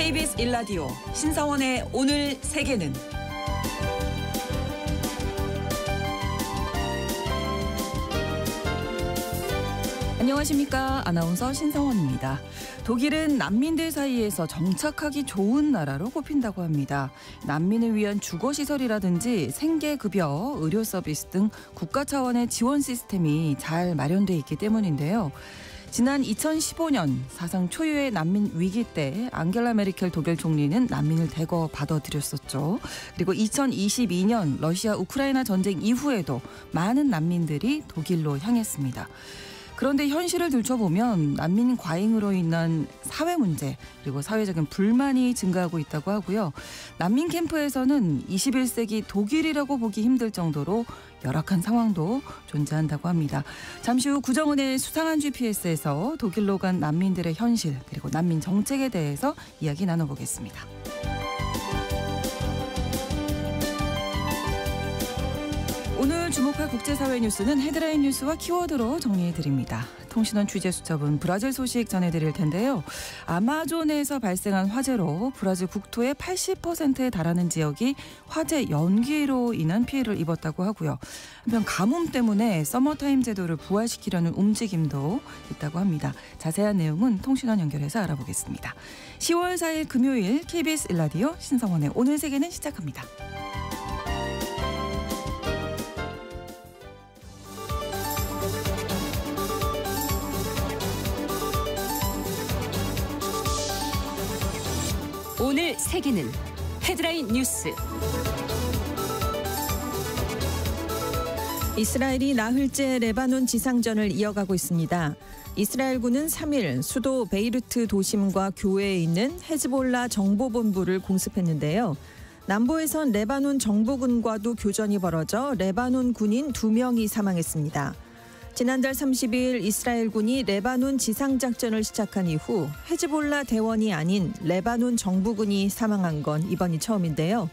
KBS 1라디오 신성원의 오늘 세계는 안녕하십니까. 아나운서 신성원입니다. 독일은 난민들 사이에서 정착하기 좋은 나라로 꼽힌다고 합니다. 난민을 위한 주거시설이라든지 생계급여, 의료 서비스 등 국가 차원의 지원 시스템이 잘 마련돼 있기 때문인데요. 지난 2015년 사상 초유의 난민 위기 때 앙겔라 메르켈 독일 총리는 난민을 대거 받아들였었죠. 그리고 2022년 러시아 우크라이나 전쟁 이후에도 많은 난민들이 독일로 향했습니다. 그런데 현실을 들춰보면 난민 과잉으로 인한 사회 문제 그리고 사회적인 불만이 증가하고 있다고 하고요. 난민 캠프에서는 21세기 독일이라고 보기 힘들 정도로 열악한 상황도 존재한다고 합니다. 잠시 후 구정은의 수상한 GPS에서 독일로 간 난민들의 현실 그리고 난민 정책에 대해서 이야기 나눠보겠습니다. 오늘 주목할 국제사회 뉴스는 헤드라인 뉴스와 키워드로 정리해드립니다. 통신원 취재수첩은 브라질 소식 전해드릴 텐데요. 아마존에서 발생한 화재로 브라질 국토의 80%에 달하는 지역이 화재 연기로 인한 피해를 입었다고 하고요. 한편 가뭄 때문에 서머타임 제도를 부활시키려는 움직임도 있다고 합니다. 자세한 내용은 통신원 연결해서 알아보겠습니다. 10월 4일 금요일 KBS 1라디오 신성원의 오늘 세계는 시작합니다. 오늘 세계는 헤드라인 뉴스. 이스라엘이 나흘째 레바논 지상전을 이어가고 있습니다. 이스라엘군은 3일 수도 베이루트 도심과 교외에 있는 헤즈볼라 정보본부를 공습했는데요. 남부에선 레바논 정부군과도 교전이 벌어져 레바논 군인 2명이 사망했습니다. 지난달 30일 이스라엘군이 레바논 지상작전을 시작한 이후 헤즈볼라 대원이 아닌 레바논 정부군이 사망한 건 이번이 처음인데요.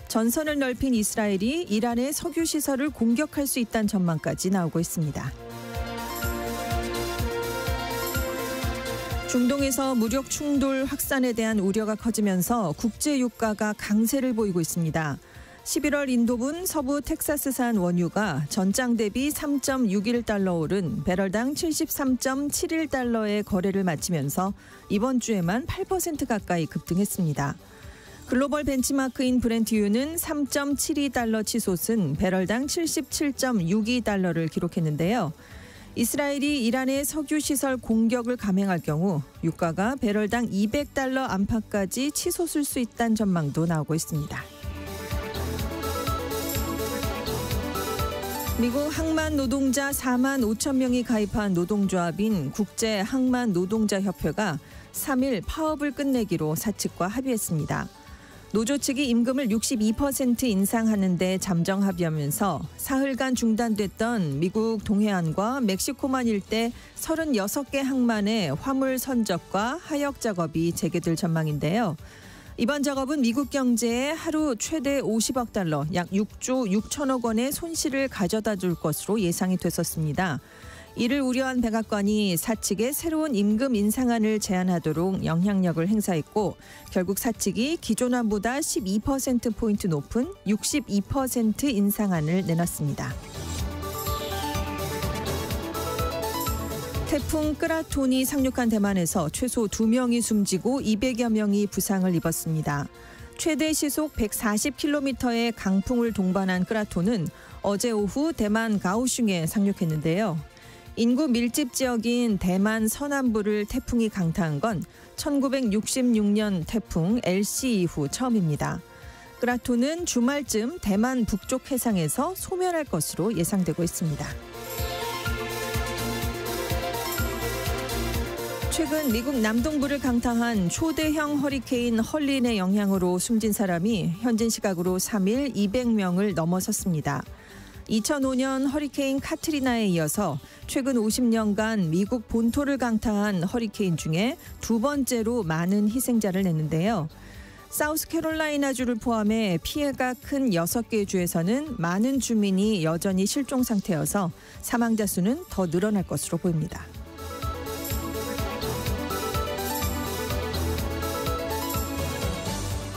전선을 넓힌 이스라엘이 이란의 석유시설을 공격할 수 있다는 전망까지 나오고 있습니다. 중동에서 무력 충돌 확산에 대한 우려가 커지면서 국제유가가 강세를 보이고 있습니다. 11월 인도분 서부 텍사스산 원유가 전장 대비 3.61달러 오른 배럴당 73.71달러의 거래를 마치면서 이번 주에만 8% 가까이 급등했습니다. 글로벌 벤치마크인 브렌트유는 3.72달러 치솟은 배럴당 77.62달러를 기록했는데요. 이스라엘이 이란의 석유시설 공격을 감행할 경우 유가가 배럴당 200달러 안팎까지 치솟을 수 있다는 전망도 나오고 있습니다. 미국 항만 노동자 4만 5천 명이 가입한 노동조합인 국제항만노동자협회가 3일 파업을 끝내기로 사측과 합의했습니다. 노조 측이 임금을 62% 인상하는 데 잠정 합의하면서 사흘간 중단됐던 미국 동해안과 멕시코만 일대 36개 항만의 화물 선적과 하역 작업이 재개될 전망인데요. 이번 작업은 미국 경제에 하루 최대 50억 달러, 약 6조 6천억 원의 손실을 가져다 줄 것으로 예상이 됐었습니다. 이를 우려한 백악관이 사측에 새로운 임금 인상안을 제안하도록 영향력을 행사했고 결국 사측이 기존안보다 12%포인트 높은 62% 인상안을 내놨습니다. 태풍 끄라톤이 상륙한 대만에서 최소 2명이 숨지고 200여 명이 부상을 입었습니다. 최대 시속 140km의 강풍을 동반한 끄라톤은 어제 오후 대만 가오슝에 상륙했는데요. 인구 밀집 지역인 대만 서남부를 태풍이 강타한 건 1966년 태풍 LC 이후 처음입니다. 끄라톤은 주말쯤 대만 북쪽 해상에서 소멸할 것으로 예상되고 있습니다. 최근 미국 남동부를 강타한 초대형 허리케인 헐린의 영향으로 숨진 사람이 현진 시각으로 3일 200명을 넘어섰습니다. 2005년 허리케인 카트리나에 이어서 최근 50년간 미국 본토를 강타한 허리케인 중에 두 번째로 많은 희생자를 냈는데요. 사우스캐롤라이나주를 포함해 피해가 큰 6개 주에서는 많은 주민이 여전히 실종 상태여서 사망자 수는 더 늘어날 것으로 보입니다.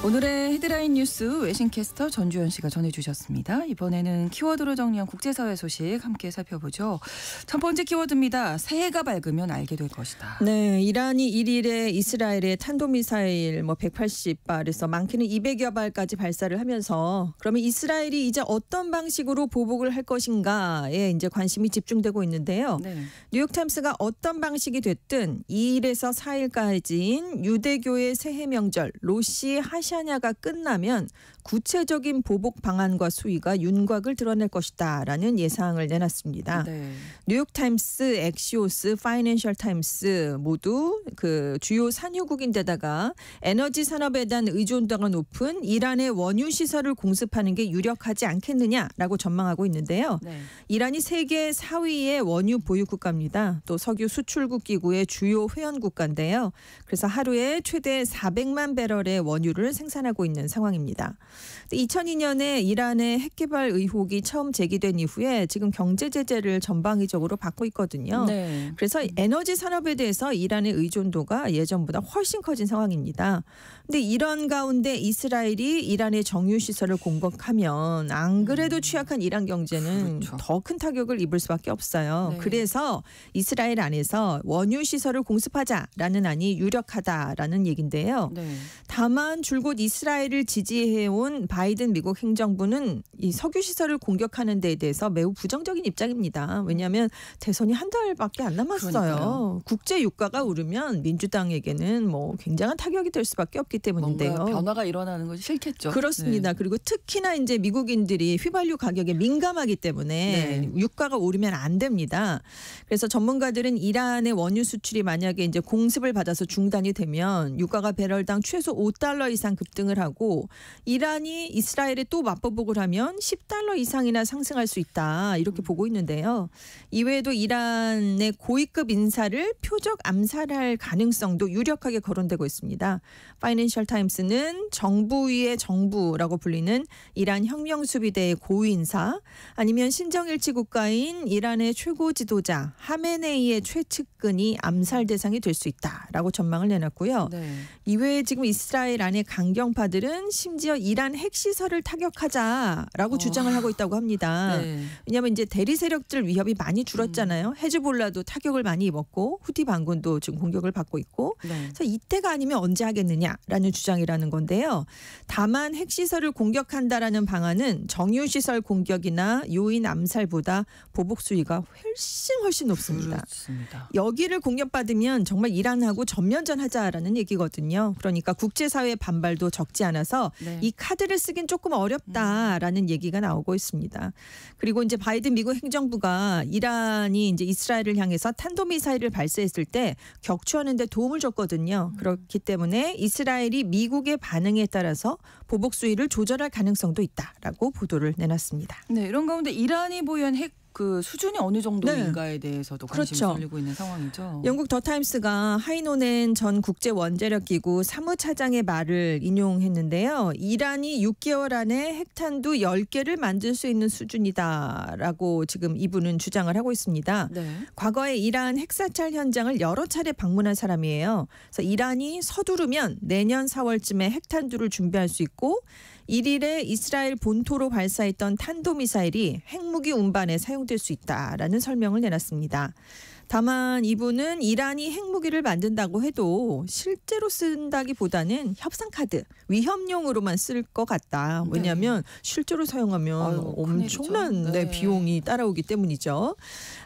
오늘의 헤드라인 뉴스 외신캐스터 전주현 씨가 전해주셨습니다. 이번에는 키워드로 정리한 국제사회 소식 함께 살펴보죠. 첫 번째 키워드입니다. 새해가 밝으면 알게 될 것이다. 네, 이란이 1일에 이스라엘의 탄도미사일 180발에서 많게는 200여 발까지 발사를 하면서 그러면 이스라엘이 이제 어떤 방식으로 보복을 할 것인가에 이제 관심이 집중되고 있는데요. 네. 뉴욕타임스가 어떤 방식이 됐든 2일에서 4일까지인 유대교의 새해 명절 로시 하샤냐가 끝나면 구체적인 보복 방안과 수위가 윤곽을 드러낼 것이다라는 예상을 내놨습니다. 네. 뉴욕타임스, 엑시오스, 파이낸셜 타임스 모두 그 주요 산유국인데다가 에너지 산업에 대한 의존도가 높은 이란의 원유 시설을 공습하는 게 유력하지 않겠느냐라고 전망하고 있는데요. 네. 이란이 세계 4위의 원유 보유 국가입니다. 또 석유 수출국 기구의 주요 회원 국가인데요. 그래서 하루에 최대 400만 배럴의 원유를 생산하고 있는 상황입니다. 2002년에 이란의 핵개발 의혹이 처음 제기된 이후에 지금 경제 제재를 전방위적으로 받고 있거든요. 네. 그래서 에너지 산업에 대해서 이란의 의존도가 예전보다 훨씬 커진 상황입니다. 근데 이런 가운데 이스라엘이 이란의 정유 시설을 공격하면 안 그래도 취약한 이란 경제는 그렇죠. 더 큰 타격을 입을 수밖에 없어요. 네. 그래서 이스라엘 안에서 원유 시설을 공습하자라는 안이 유력하다라는 얘긴데요. 네. 다만 줄곧 이스라엘을 지지해온 바이든 미국 행정부는 이 석유 시설을 공격하는 데에 대해서 매우 부정적인 입장입니다. 왜냐하면 대선이 한 달밖에 안 남았어요. 그러니까요. 국제 유가가 오르면 민주당에게는 굉장한 타격이 될 수밖에 없기 때문인데요. 뭔가 변화가 일어나는 것이 싫겠죠. 그렇습니다. 네. 그리고 특히나 이제 미국인들이 휘발유 가격에 민감하기 때문에 네. 유가가 오르면 안 됩니다. 그래서 전문가들은 이란의 원유 수출이 만약에 이제 공습을 받아서 중단이 되면 유가가 배럴당 최소 $5 이상 급등을 하고 이란이 이스라엘에 또 맞보복을 하면 $10 이상이나 상승할 수 있다. 이렇게 보고 있는데요. 이외에도 이란의 고위급 인사를 표적 암살할 가능성도 유력하게 거론되고 있습니다. 파이낸셜 타임스는 정부 위의 정부라고 불리는 이란 혁명수비대의 고위인사 아니면 신정일치 국가인 이란의 최고 지도자 하메네이의 최측근이 암살 대상이 될 수 있다라고 전망을 내놨고요. 네. 이외에 지금 이스라엘 안의 강경파들은 심지어 이란 핵시설을 타격하자라고 주장을 하고 있다고 합니다. 네. 왜냐하면 이제 대리 세력들 위협이 많이 줄었잖아요. 헤즈볼라도 타격을 많이 입었고 후티 반군도 지금 공격을 받고 있고 네. 그래서 이때가 아니면 언제 하겠느냐라는 주장이라는 건데요. 다만 핵시설을 공격한다라는 방안은 정유시설 공격이나 요인 암살보다 보복 수위가 훨씬 높습니다. 그렇습니다. 여기를 공격받으면 정말 이란하고 전면전하자라는 얘기거든요. 그러니까 국제사회의 반발도 적지 않아서 네. 이 카드를 쓰긴 조금 어렵다라는 얘기가 나오고 있습니다. 그리고 이제 바이든 미국 행정부가 이란이 이제 이스라엘을 향해서 탄도미사일을 발사했을 때 격추하는 데 도움을 줬거든요. 그렇기 때문에 이스라엘이 미국의 반응에 따라서 보복 수위를 조절할 가능성도 있다라고 보도를 내놨습니다. 네, 이런 가운데 이란이 보유한 핵 그 수준이 어느 정도인가에 대해서도 관심이 그렇죠. 쏠리고 있는 상황이죠. 영국 더 타임스가 하이노넨 전 국제원자력기구 사무차장의 말을 인용했는데요. 이란이 6개월 안에 핵탄두 10개를 만들 수 있는 수준이다라고 지금 이분은 주장을 하고 있습니다. 네. 과거에 이란 핵사찰 현장을 여러 차례 방문한 사람이에요. 그래서 이란이 서두르면 내년 4월쯤에 핵탄두를 준비할 수 있고 1일에 이스라엘 본토로 발사했던 탄도미사일이 핵무기 운반에 사용될 수 있다라는 설명을 내놨습니다. 다만 이분은 이란이 핵무기를 만든다고 해도 실제로 쓴다기보다는 협상카드, 위협용으로만 쓸 것 같다. 왜냐하면 실제로 사용하면 엄청난 큰일이죠. 네. 비용이 따라오기 때문이죠.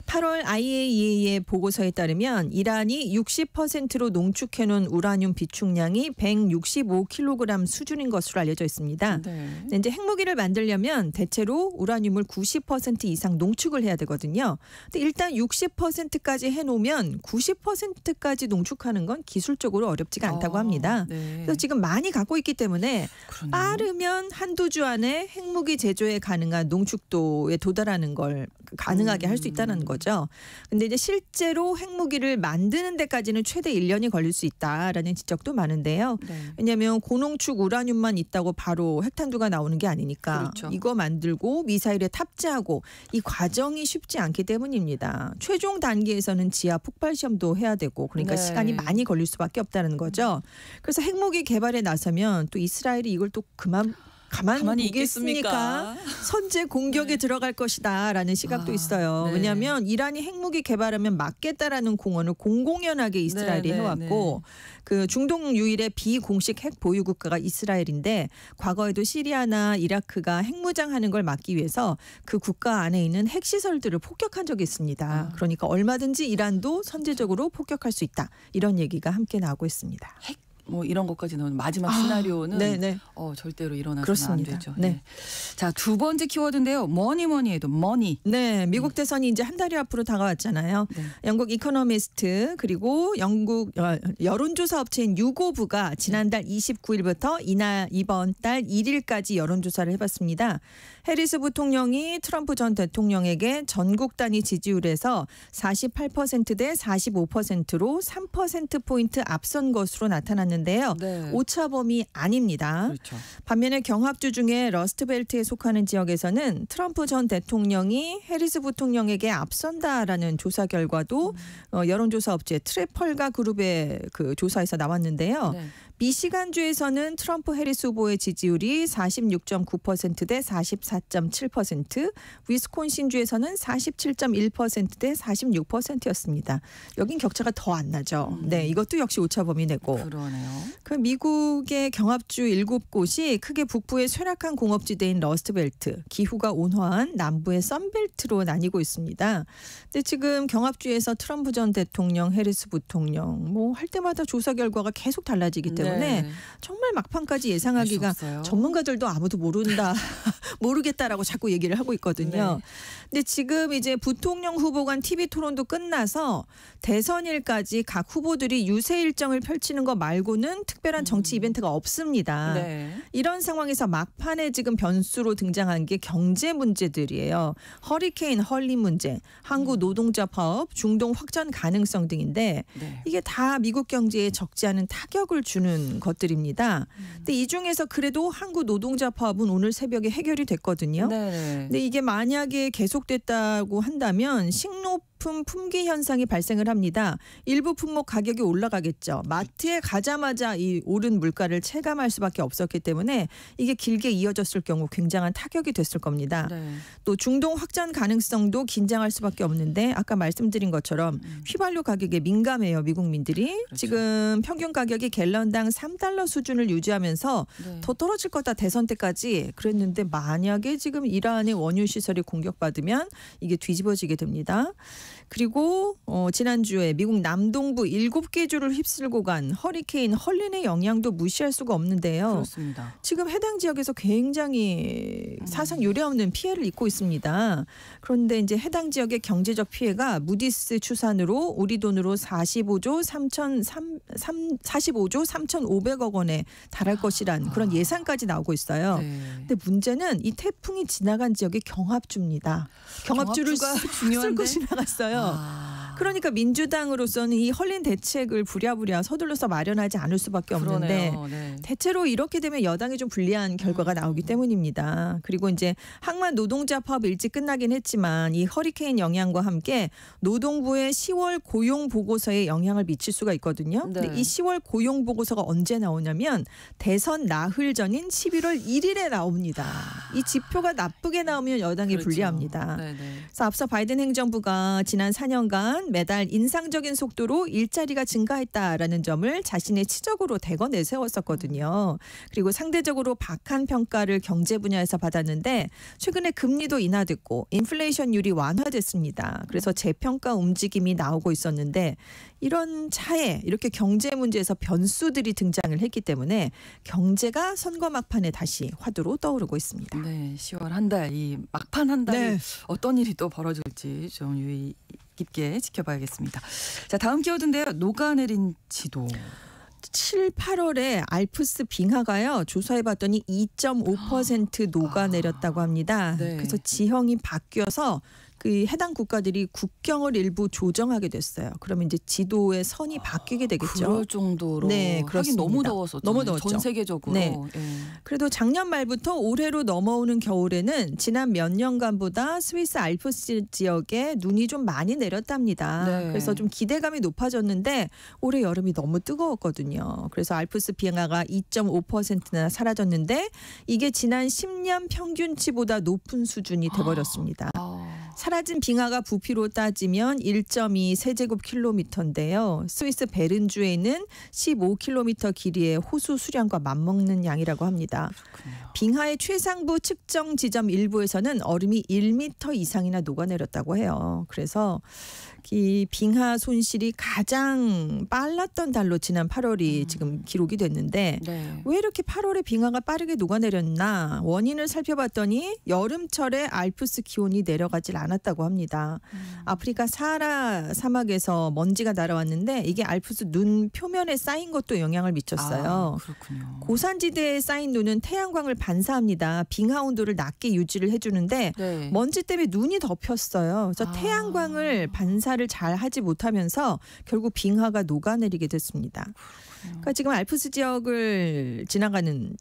8월 IAEA의 보고서에 따르면 이란이 60%로 농축해놓은 우라늄 비축량이 165kg 수준인 것으로 알려져 있습니다. 네. 이제 핵무기를 만들려면 대체로 우라늄을 90% 이상 농축을 해야 되거든요. 근데 일단 60%까지 해놓으면 90%까지 농축하는 건 기술적으로 어렵지가 않다고 합니다. 네. 그래서 지금 많이 갖고 있기 때문에 그러네요. 빠르면 한두 주 안에 핵무기 제조에 가능한 농축도에 도달하는 걸 가능하게 할 수 있다는 거죠. 근데 이제 실제로 핵무기를 만드는 데까지는 최대 1년이 걸릴 수 있다라는 지적도 많은데요. 네. 왜냐하면 고농축 우라늄만 있다고 바로 핵탄두가 나오는 게 아니니까 그렇죠. 이거 만들고 미사일에 탑재하고 이 과정이 쉽지 않기 때문입니다. 최종 단계에서 위해서는 지하 폭발 시험도 해야 되고 그러니까 네. 시간이 많이 걸릴 수밖에 없다는 거죠. 그래서 핵무기 개발에 나서면 또 이스라엘이 이걸 또 가만히 보겠습니까? 선제 공격에 네. 들어갈 것이다라는 시각도 있어요. 네. 왜냐하면 이란이 핵무기 개발하면 막겠다라는 공언을 공공연하게 이스라엘이 네, 네, 해왔고 그 중동 유일의 비공식 핵 보유 국가가 이스라엘인데 과거에도 시리아나 이라크가 핵무장하는 걸 막기 위해서 그 국가 안에 있는 핵시설들을 폭격한 적이 있습니다. 그러니까 얼마든지 이란도 선제적으로 폭격할 수 있다. 이런 얘기가 함께 나오고 있습니다. 뭐 이런 것까지 나오는 마지막 시나리오는 네네. 절대로 일어나서는 그렇습니다. 안 되죠. 네. 자, 두 번째 키워드인데요. 뭐니 해도 머니. 네, 미국 대선이 이제 한 달이 앞으로 다가왔잖아요. 네. 영국 이코노미스트 그리고 영국 여론조사 업체인 유고브가 지난달 29일부터 이번 달 1일까지 여론조사를 해봤습니다. 해리스 부통령이 트럼프 전 대통령에게 전국 단위 지지율에서 48%대 45%로 3%포인트 앞선 것으로 나타났는데요. 네. 오차범위 아닙니다. 그렇죠. 반면에 경합주 중에 러스트벨트에 속하는 지역에서는 트럼프 전 대통령이 해리스 부통령에게 앞선다라는 조사 결과도 여론조사 업체 트래펄가 그룹의 그 조사에서 나왔는데요. 네. 미시간주에서는 트럼프 해리스 후보의 지지율이 46.9%대 44.7%, 위스콘신주에서는 47.1%대 46%였습니다. 여긴 격차가 더 안 나죠. 네, 이것도 역시 오차범위 내고. 그러네요. 그 미국의 경합주 7곳이 크게 북부의 쇠락한 공업지대인 러스트벨트, 기후가 온화한 남부의 썬벨트로 나뉘고 있습니다. 근데 지금 경합주에서 트럼프 전 대통령, 해리스 부통령 뭐 할 때마다 조사 결과가 계속 달라지기 때문에 네. 정말 막판까지 예상하기가 알수 없어요. 전문가들도 아무도 모르겠다라고 자꾸 얘기를 하고 있거든요. 네. 근데 지금 이제 부통령 후보 간 TV 토론도 끝나서 대선일까지 각 후보들이 유세 일정을 펼치는 것 말고는 특별한 정치 이벤트가 없습니다. 네. 이런 상황에서 막판에 지금 변수로 등장한 게 경제 문제들이에요. 허리케인 헐리 문제, 한국 노동자 파업, 중동 확전 가능성 등인데 네. 이게 다 미국 경제에 적지 않은 타격을 주는 것들입니다. 근데 이 중에서 그래도 한국 노동자 파업은 오늘 새벽에 해결이 됐거든요. 네. 근데 이게 만약에 계속됐다고 한다면 식료품 품귀 현상이 발생을 합니다. 일부 품목 가격이 올라가겠죠. 마트에 가자마자 이 오른 물가를 체감할 수밖에 없었기 때문에 이게 길게 이어졌을 경우 굉장한 타격이 됐을 겁니다. 네. 또 중동 확전 가능성도 긴장할 수밖에 없는데 아까 말씀드린 것처럼 휘발유 가격에 민감해요. 미국민들이. 그렇죠. 지금 평균 가격이 갤런당 3달러 수준을 유지하면서 네. 더 떨어질 거다 대선 때까지 그랬는데 만약에 지금 이란의 원유 시설이 공격받으면 이게 뒤집어지게 됩니다. 그리고 지난주에 미국 남동부 7개 주를 휩쓸고 간 허리케인 헐린의 영향도 무시할 수가 없는데요. 그렇습니다. 지금 해당 지역에서 굉장히 사상 유례없는 피해를 입고 있습니다. 그런데 이제 해당 지역의 경제적 피해가 무디스 추산으로 우리 돈으로 45조 3,500억 원에 달할 것이란 그런 예상까지 나오고 있어요. 네. 근데 문제는 이 태풍이 지나간 지역이 경합주입니다. 경합주를 경합주가 쓸고 중요한데? 지나갔어요. 아, 그러니까 민주당으로서는 이 헐린 대책을 부랴부랴 서둘러서 마련하지 않을 수밖에 없는데 그러네요. 네. 대체로 이렇게 되면 여당이 좀 불리한 결과가 나오기 때문입니다. 그리고 이제 항만 노동자 파업 일찍 끝나긴 했지만 이 허리케인 영향과 함께 노동부의 10월 고용 보고서에 영향을 미칠 수가 있거든요. 네. 근데 이 10월 고용 보고서가 언제 나오냐면 대선 나흘 전인 11월 1일에 나옵니다. 이 지표가 나쁘게 나오면 여당이 그렇죠. 불리합니다. 네네. 그래서 앞서 바이든 행정부가 지난 4년간 매달 인상적인 속도로 일자리가 증가했다라는 점을 자신의 치적으로 대거 내세웠었거든요. 그리고 상대적으로 박한 평가를 경제 분야에서 받았는데 최근에 금리도 인하됐고 인플레이션율이 완화됐습니다. 그래서 재평가 움직임이 나오고 있었는데 이런 차에 이렇게 경제 문제에서 변수들이 등장을 했기 때문에 경제가 선거 막판에 다시 화두로 떠오르고 있습니다. 네, 10월 한 달, 이 막판 한 달에 네. 어떤 일이 또 벌어질지 좀 유의 깊게 지켜봐야겠습니다. 자, 다음 키워드인데요. 녹아내린 지도. 7, 8월에 알프스 빙하가요. 조사해봤더니 2.5% 녹아내렸다고 합니다. 네. 그래서 지형이 바뀌어서 그 해당 국가들이 국경을 일부 조정하게 됐어요. 그러면 이제 지도의 선이 바뀌게 되겠죠. 그럴 정도로. 네, 하긴 그렇습니다. 너무 더웠었죠. 너무 더웠죠. 전 세계적으로. 네. 예. 그래도 작년 말부터 올해로 넘어오는 겨울에는 지난 몇 년간보다 스위스 알프스 지역에 눈이 좀 많이 내렸답니다. 네. 그래서 좀 기대감이 높아졌는데 올해 여름이 너무 뜨거웠거든요. 그래서 알프스 빙하가 2.5%나 사라졌는데 이게 지난 10년 평균치보다 높은 수준이 돼버렸습니다. 사라진 빙하가 부피로 따지면 1.2 세제곱킬로미터인데요. 스위스 베른주에 있는 15km 길이의 호수 수량과 맞먹는 양이라고 합니다. 그렇군요. 빙하의 최상부 측정 지점 일부에서는 얼음이 1m 이상이나 녹아내렸다고 해요. 그래서 이 빙하 손실이 가장 빨랐던 달로 지난 8월이 지금 기록이 됐는데 네. 왜 이렇게 8월에 빙하가 빠르게 녹아내렸나 원인을 살펴봤더니 여름철에 알프스 기온이 내려가질 않았다고 합니다. 아프리카 사하라 사막에서 먼지가 날아왔는데 이게 알프스 눈 표면에 쌓인 것도 영향을 미쳤어요. 그렇군요. 고산지대에 쌓인 눈은 태양광을 반사합니다. 빙하 온도를 낮게 유지를 해주는데 네. 먼지 때문에 눈이 덮였어요. 그래서 태양광을 반사를 잘 하지 못하면서 결국 빙하가 녹아내리게 됐습니다. 그러니까 지금 알프스 지역을 지나가는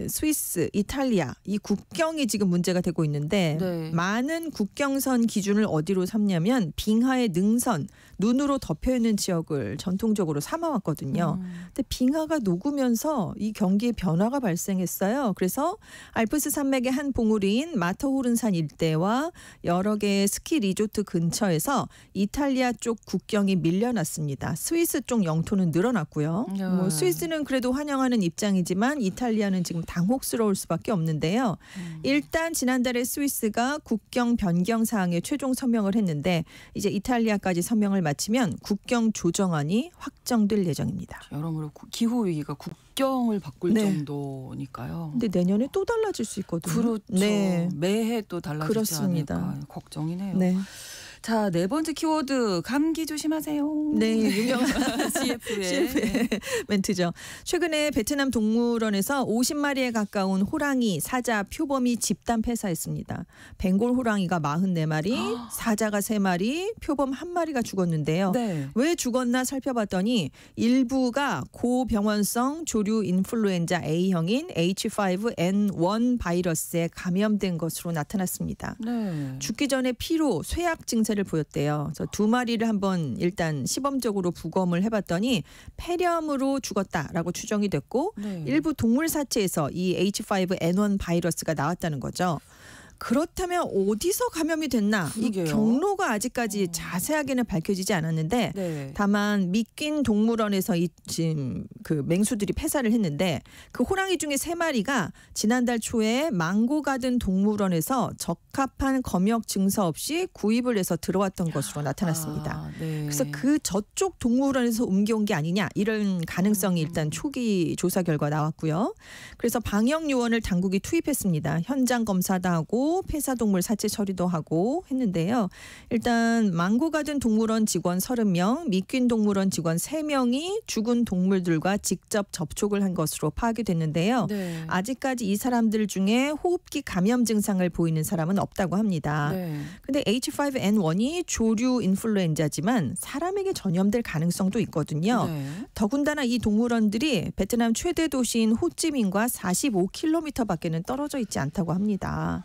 스위스, 이탈리아 이 국경이 지금 문제가 되고 있는데 네. 많은 국경선 기준을 어디로 삼냐면 빙하의 능선, 눈으로 덮여있는 지역을 전통적으로 삼아왔거든요. 근데 빙하가 녹으면서 이 경기에 변화가 발생했어요. 그래서 알프스 산맥의 한 봉우리인 마터호른산 일대와 여러 개의 스키 리조트 근처에서 이탈리아 쪽 국경이 밀려났습니다. 스위스 쪽 영토는 늘어났고요. 뭐 스위스는 그래도 환영하는 입장이지만 이탈리아는 지금 당혹스러울 수밖에 없는데요. 일단 지난달에 스위스가 국경 변경 사항에 최종 서명을 했는데 이제 이탈리아까지 서명을 마치면 국경 조정안이 확정될 예정입니다. 여러모로 기후 위기가 국경을 바꿀 네. 정도니까요. 근데 내년에 또 달라질 수 있거든요. 그렇죠. 네. 매해 또 달라지지 그렇습니다. 않을까 걱정이네요. 네. 자, 네 번째 키워드 감기 조심하세요. 네, 유명한 CF의 멘트죠. 최근에 베트남 동물원에서 50마리에 가까운 호랑이, 사자, 표범이 집단 폐사했습니다. 벵골 호랑이가 44마리, 사자가 3마리, 표범 1마리가 죽었는데요. 네. 왜 죽었나 살펴봤더니 일부가 고병원성 조류 인플루엔자 A형인 H5N1 바이러스에 감염된 것으로 나타났습니다. 네. 죽기 전에 피로, 쇠약 증세를 보였대요. 그래서 2마리를 한번 일단 시범적으로 부검을 해봤더니 폐렴으로 죽었다라고 추정이 됐고 네. 일부 동물 사체에서 이 H5N1 바이러스가 나왔다는 거죠. 그렇다면 어디서 감염이 됐나? 이 그러게요. 경로가 아직까지 자세하게는 밝혀지지 않았는데 네. 다만 미퀸 동물원에서 이 지금 그 맹수들이 폐사를 했는데 그 호랑이 중에 3마리가 지난달 초에 망고가든 동물원에서 적합한 검역 증서 없이 구입을 해서 들어왔던 것으로 나타났습니다. 네. 그래서 그 저쪽 동물원에서 옮겨온 게 아니냐 이런 가능성이 일단 초기 조사 결과 나왔고요. 그래서 방역 요원을 당국이 투입했습니다. 현장 검사도 하고 폐사동물 사체 처리도 하고 했는데요. 일단 망고가든 동물원 직원 30명, 미퀸 동물원 직원 3명이 죽은 동물들과 직접 접촉을 한 것으로 파악이 됐는데요. 네. 아직까지 이 사람들 중에 호흡기 감염 증상을 보이는 사람은 없다고 합니다. 네. 근데 H5N1이 조류 인플루엔자지만 사람에게 전염될 가능성도 있거든요. 네. 더군다나 이 동물원들이 베트남 최대 도시인 호찌민과 45km밖에는 떨어져 있지 않다고 합니다.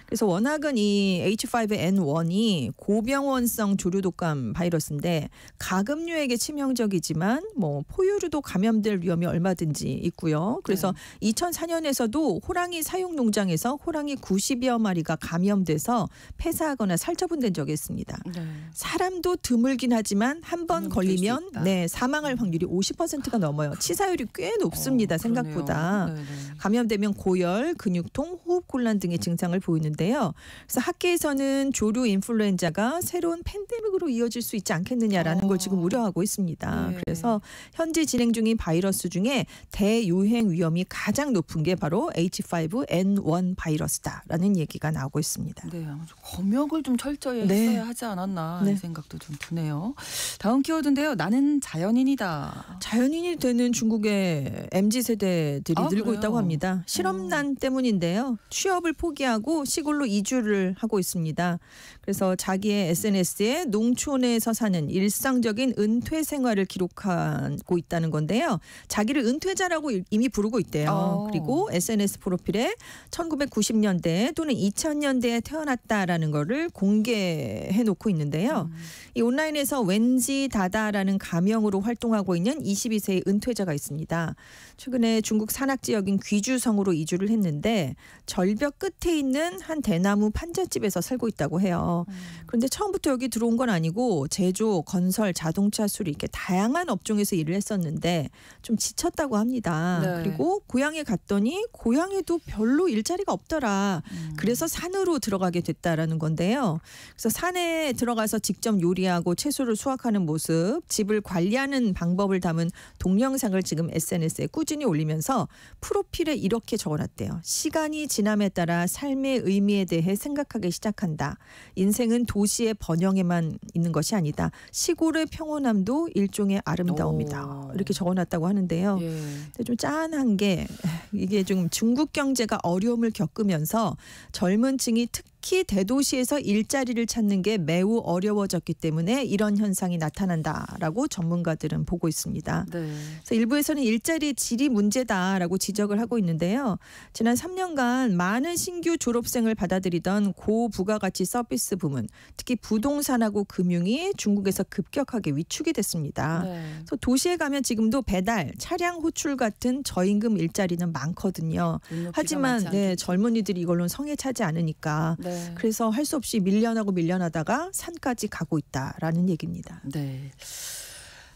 그래서 워낙은 이 H5N1이 고병원성 조류독감 바이러스인데 가금류에게 치명적이지만 뭐 포유류도 감염될 위험이 얼마든지 있고요. 그래서 2004년에서도 호랑이 사육 농장에서 호랑이 90여 마리가 감염돼서 폐사하거나 살처분된 적이 있습니다. 네. 사람도 드물긴 하지만 한 번 감염될 수 걸리면 있다. 네, 사망할 확률이 50%가 넘어요. 치사율이 꽤 높습니다. 그러네요. 생각보다. 네, 네. 감염되면 고열, 근육통, 호흡곤란 등의 증상을 보이는데요. 그래서 학계에서는 조류 인플루엔자가 새로운 팬데믹으로 이어질 수 있지 않겠느냐라는 걸 지금 우려하고 있습니다. 네. 그래서 현재 진행 중인 바이러스 중에 대유행 위험이 가장 높은 게 바로 H5N1 바이러스다라는 얘기가 나오고 있습니다. 네, 아무튼 검역을 좀 철저히 네. 했어야 하지 않았나 네. 이 생각도 좀 드네요. 다음 키워드인데요. 나는 자연인이다. 자연인이 되는 중국의 MZ세대들이 아, 늘고 그래요? 있다고 합니다. 실업난 때문인데요. 취업을 포기하고 시골로 이주를 하고 있습니다. 그래서 자기의 SNS에 농촌에서 사는 일상적인 은퇴 생활을 기록하고 있다는 건데요. 자기를 은퇴자라고 이미 부르고 있대요. 그리고 SNS 프로필에 1990년대 또는 2000년대에 태어났다라는 거를 공개해 놓고 있는데요. 이 온라인에서 왠지 다다라는 가명으로 활동하고 있는 22세의 은퇴자가 있습니다. 최근에 중국 산악 지역인 귀주성으로 이주를 했는데 절벽 끝에 있는 한 대나무 판잣집에서 살고 있다고 해요. 그런데 처음부터 여기 들어온 건 아니고 제조, 건설, 자동차 수리 이렇게 다양한 업종에서 일을 했었는데 좀 지쳤다고 합니다. 네. 그리고 고향에 갔더니 고향에도 별로 일자리가 없더라. 그래서 산으로 들어가게 됐다라는 건데요. 그래서 산에 들어가서 직접 요리하고 채소를 수확하는 모습, 집을 관리하는 방법을 담은 동영상을 지금 SNS에 꾸준히 올리면서 프로필에 이렇게 적어놨대요. 시간이 지남에 따라 삶의 의미에 대해 생각하기 시작한다. 인생은 도시의 번영에만 있는 것이 아니다. 시골의 평온함도 일종의 아름다움이다. 이렇게 적어놨다고 하는데요. 예. 근데 좀 짠한 게 이게 좀 중국 경제가 어려움을 겪으면서 젊은 층이 특히 대도시에서 일자리를 찾는 게 매우 어려워졌기 때문에 이런 현상이 나타난다라고 전문가들은 보고 있습니다. 네. 그래서 일부에서는 일자리의 질이 문제다라고 지적을 하고 있는데요. 지난 3년간 많은 신규 졸업생을 받아들이던 고부가가치 서비스 부문, 특히 부동산하고 금융이 중국에서 급격하게 위축이 됐습니다. 네. 그래서 도시에 가면 지금도 배달, 차량 호출 같은 저임금 일자리는 많거든요. 하지만 젊은이들이 이걸로는 성에 차지 않으니까 네. 그래서 할 수 없이 밀려나다가 산까지 가고 있다라는 얘기입니다. 네.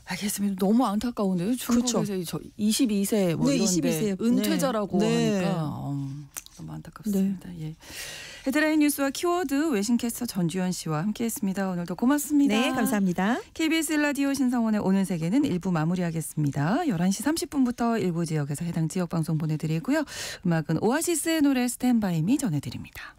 알겠습니다. 너무 안타까운데요. 중국에서 그렇죠. 22세 뭐 네, 이런데 22세. 은퇴자라고 네. 하니까 너무 안타깝습니다. 예. 헤드라인 뉴스와 키워드 외신캐스터 전주현 씨와 함께했습니다. 오늘도 고맙습니다. 네, 감사합니다. KBS 라디오 신성원의 오늘 세계는 1부 마무리하겠습니다. 11시 30분부터 일부 지역에서 해당 지역 방송 보내드리고요. 음악은 오아시스의 노래 스탠바이미 전해드립니다.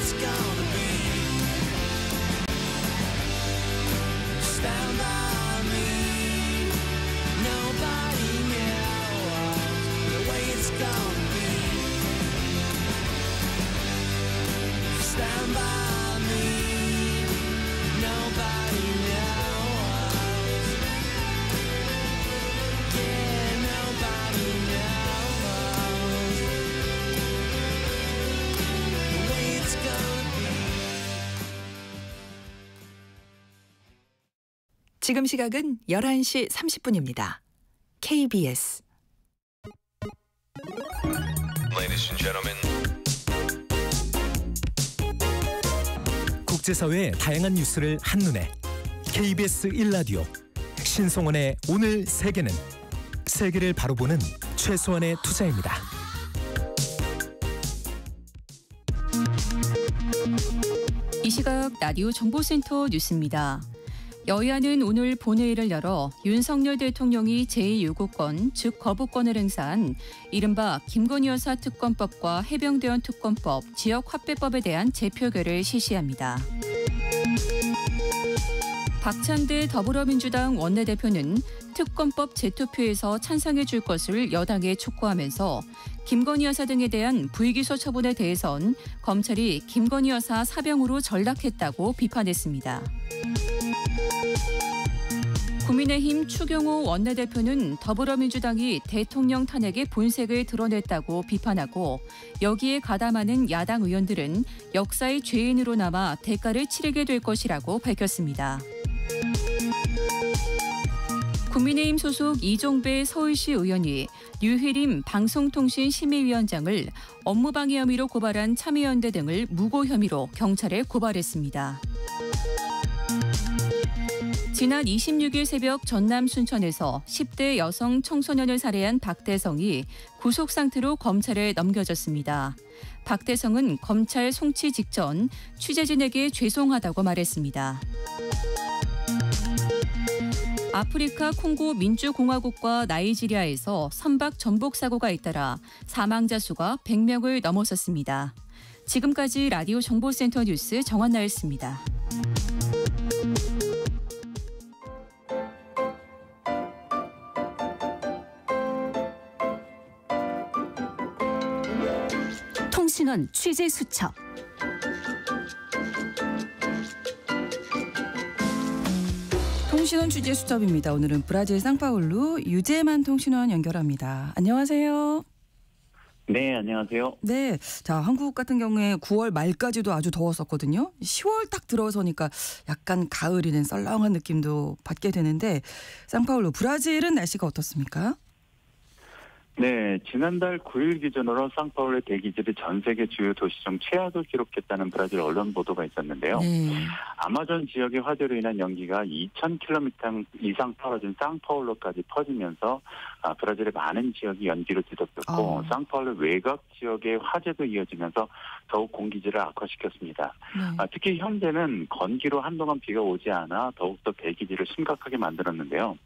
It's 지금 시각은 11시 30분입니다. KBS Ladies and gentlemen. 국제사회의 다양한 뉴스를 한눈에 KBS 1라디오 신성원의 오늘 세계는 세계를 바로 보는 최소한의 투자입니다. 이 시각 라디오 정보센터 뉴스입니다. 여야는 오늘 본회의를 열어 윤석열 대통령이 제2요구권, 즉 거부권을 행사한 이른바 김건희 여사 특검법과 해병대원 특검법, 지역화폐법에 대한 재표결을 실시합니다. 박찬대 더불어민주당 원내대표는 특검법 재투표에서 찬성해 줄 것을 여당에 촉구하면서 김건희 여사 등에 대한 불기소 처분에 대해선 검찰이 김건희 여사 사병으로 전락했다고 비판했습니다. 국민의힘 추경호 원내대표는 더불어민주당이 대통령 탄핵의 본색을 드러냈다고 비판하고 여기에 가담하는 야당 의원들은 역사의 죄인으로 남아 대가를 치르게 될 것이라고 밝혔습니다. 국민의힘 소속 이종배 서울시 의원이 류혜림 방송통신심의위원장을 업무방해 혐의로 고발한 참여연대 등을 무고 혐의로 경찰에 고발했습니다. 지난 26일 새벽 전남 순천에서 10대 여성 청소년을 살해한 박대성이 구속 상태로 검찰에 넘겨졌습니다. 박대성은 검찰 송치 직전 취재진에게 죄송하다고 말했습니다. 아프리카 콩고 민주공화국과 나이지리아에서 선박 전복 사고가 잇따라 사망자 수가 100명을 넘어섰습니다. 지금까지 라디오 정보센터 뉴스 정한나였습니다. 통신원 취재 수첩. 통신원 취재 수첩입니다. 오늘은 브라질 상파울루 유재만 통신원 연결합니다. 안녕하세요. 네, 안녕하세요. 네, 자 한국 같은 경우에 9월 말까지도 아주 더웠었거든요. 10월 딱 들어서니까 약간 가을이 된 썰렁한 느낌도 받게 되는데 상파울루 브라질은 날씨가 어떻습니까? 네, 지난달 9일 기준으로 상파울루의 대기질이 전 세계 주요 도시 중 최악을 기록했다는 브라질 언론 보도가 있었는데요. 네. 아마존 지역의 화재로 인한 연기가 2,000km 이상 떨어진 상파울루까지 퍼지면서 브라질의 많은 지역이 연기로 뒤덮였고 상파울루 외곽 지역의 화재도 이어지면서 더욱 공기질을 악화시켰습니다. 특히 현재는 건기로 한동안 비가 오지 않아 더욱더 대기질을 심각하게 만들었는데요.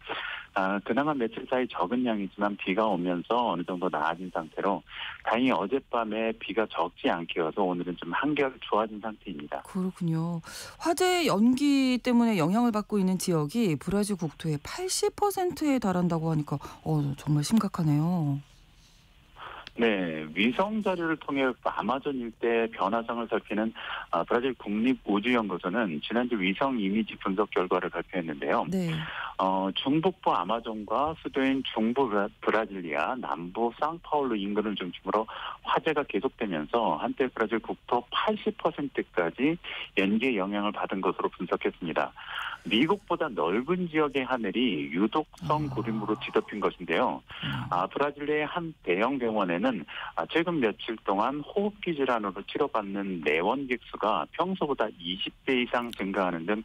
그나마 며칠 사이 적은 양이지만 비가 오면서 어느 정도 나아진 상태로 다행히 어젯밤에 비가 적지 않게 와서 오늘은 좀 한결 좋아진 상태입니다. 그렇군요. 화재 연기 때문에 영향을 받고 있는 지역이 브라질 국토의 80%에 달한다고 하니까 정말 심각하네요. 네, 위성 자료를 통해 아마존 일대 변화상을 살피는 브라질 국립우주연구소는 지난주 위성 이미지 분석 결과를 발표했는데요. 네. 중북부 아마존과 수도인 중부 브라질리아, 남부 상파울루 인근을 중심으로 화재가 계속되면서 한때 브라질 국토 80%까지 연기의 영향을 받은 것으로 분석했습니다. 미국보다 넓은 지역의 하늘이 유독성 구름으로 뒤덮인 것인데요. 브라질의 한 대형 병원에는 최근 며칠 동안 호흡기 질환으로 치료받는 내원객 수가 평소보다 20배 이상 증가하는 등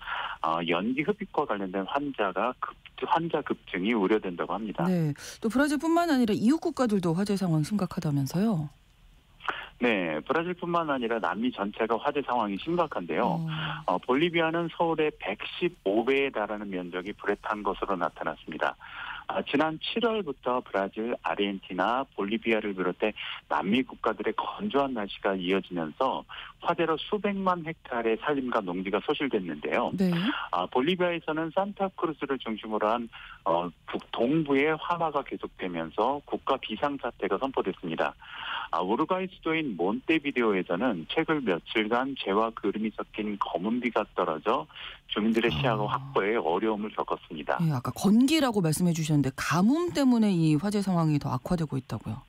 연기 흡입과 관련된 환자 급증이 우려된다고 합니다. 네, 또 브라질뿐만 아니라 이웃 국가들도 화재 상황 심각하다면서요? 네, 브라질뿐만 아니라 남미 전체가 화재 상황이 심각한데요. 볼리비아는 서울의 115배에 달하는 면적이 불에 탄 것으로 나타났습니다. 지난 7월부터 브라질, 아르헨티나, 볼리비아를 비롯해 남미 국가들의 건조한 날씨가 이어지면서 화재로 수백만 헥타르의 산림과 농지가 소실됐는데요. 네. 볼리비아에서는 산타크루스를 중심으로 한 동부의 화마가 계속되면서 국가 비상사태가 선포됐습니다. 우루과이 수도인 몬테비데오에서는 최근 며칠간 재와 구름이 섞인 검은 비가 떨어져 주민들의 시야 확보에 어려움을 겪었습니다. 네, 아까 건기라고 말씀해 주셨는데 가뭄 때문에 이 화재 상황이 더 악화되고 있다고요?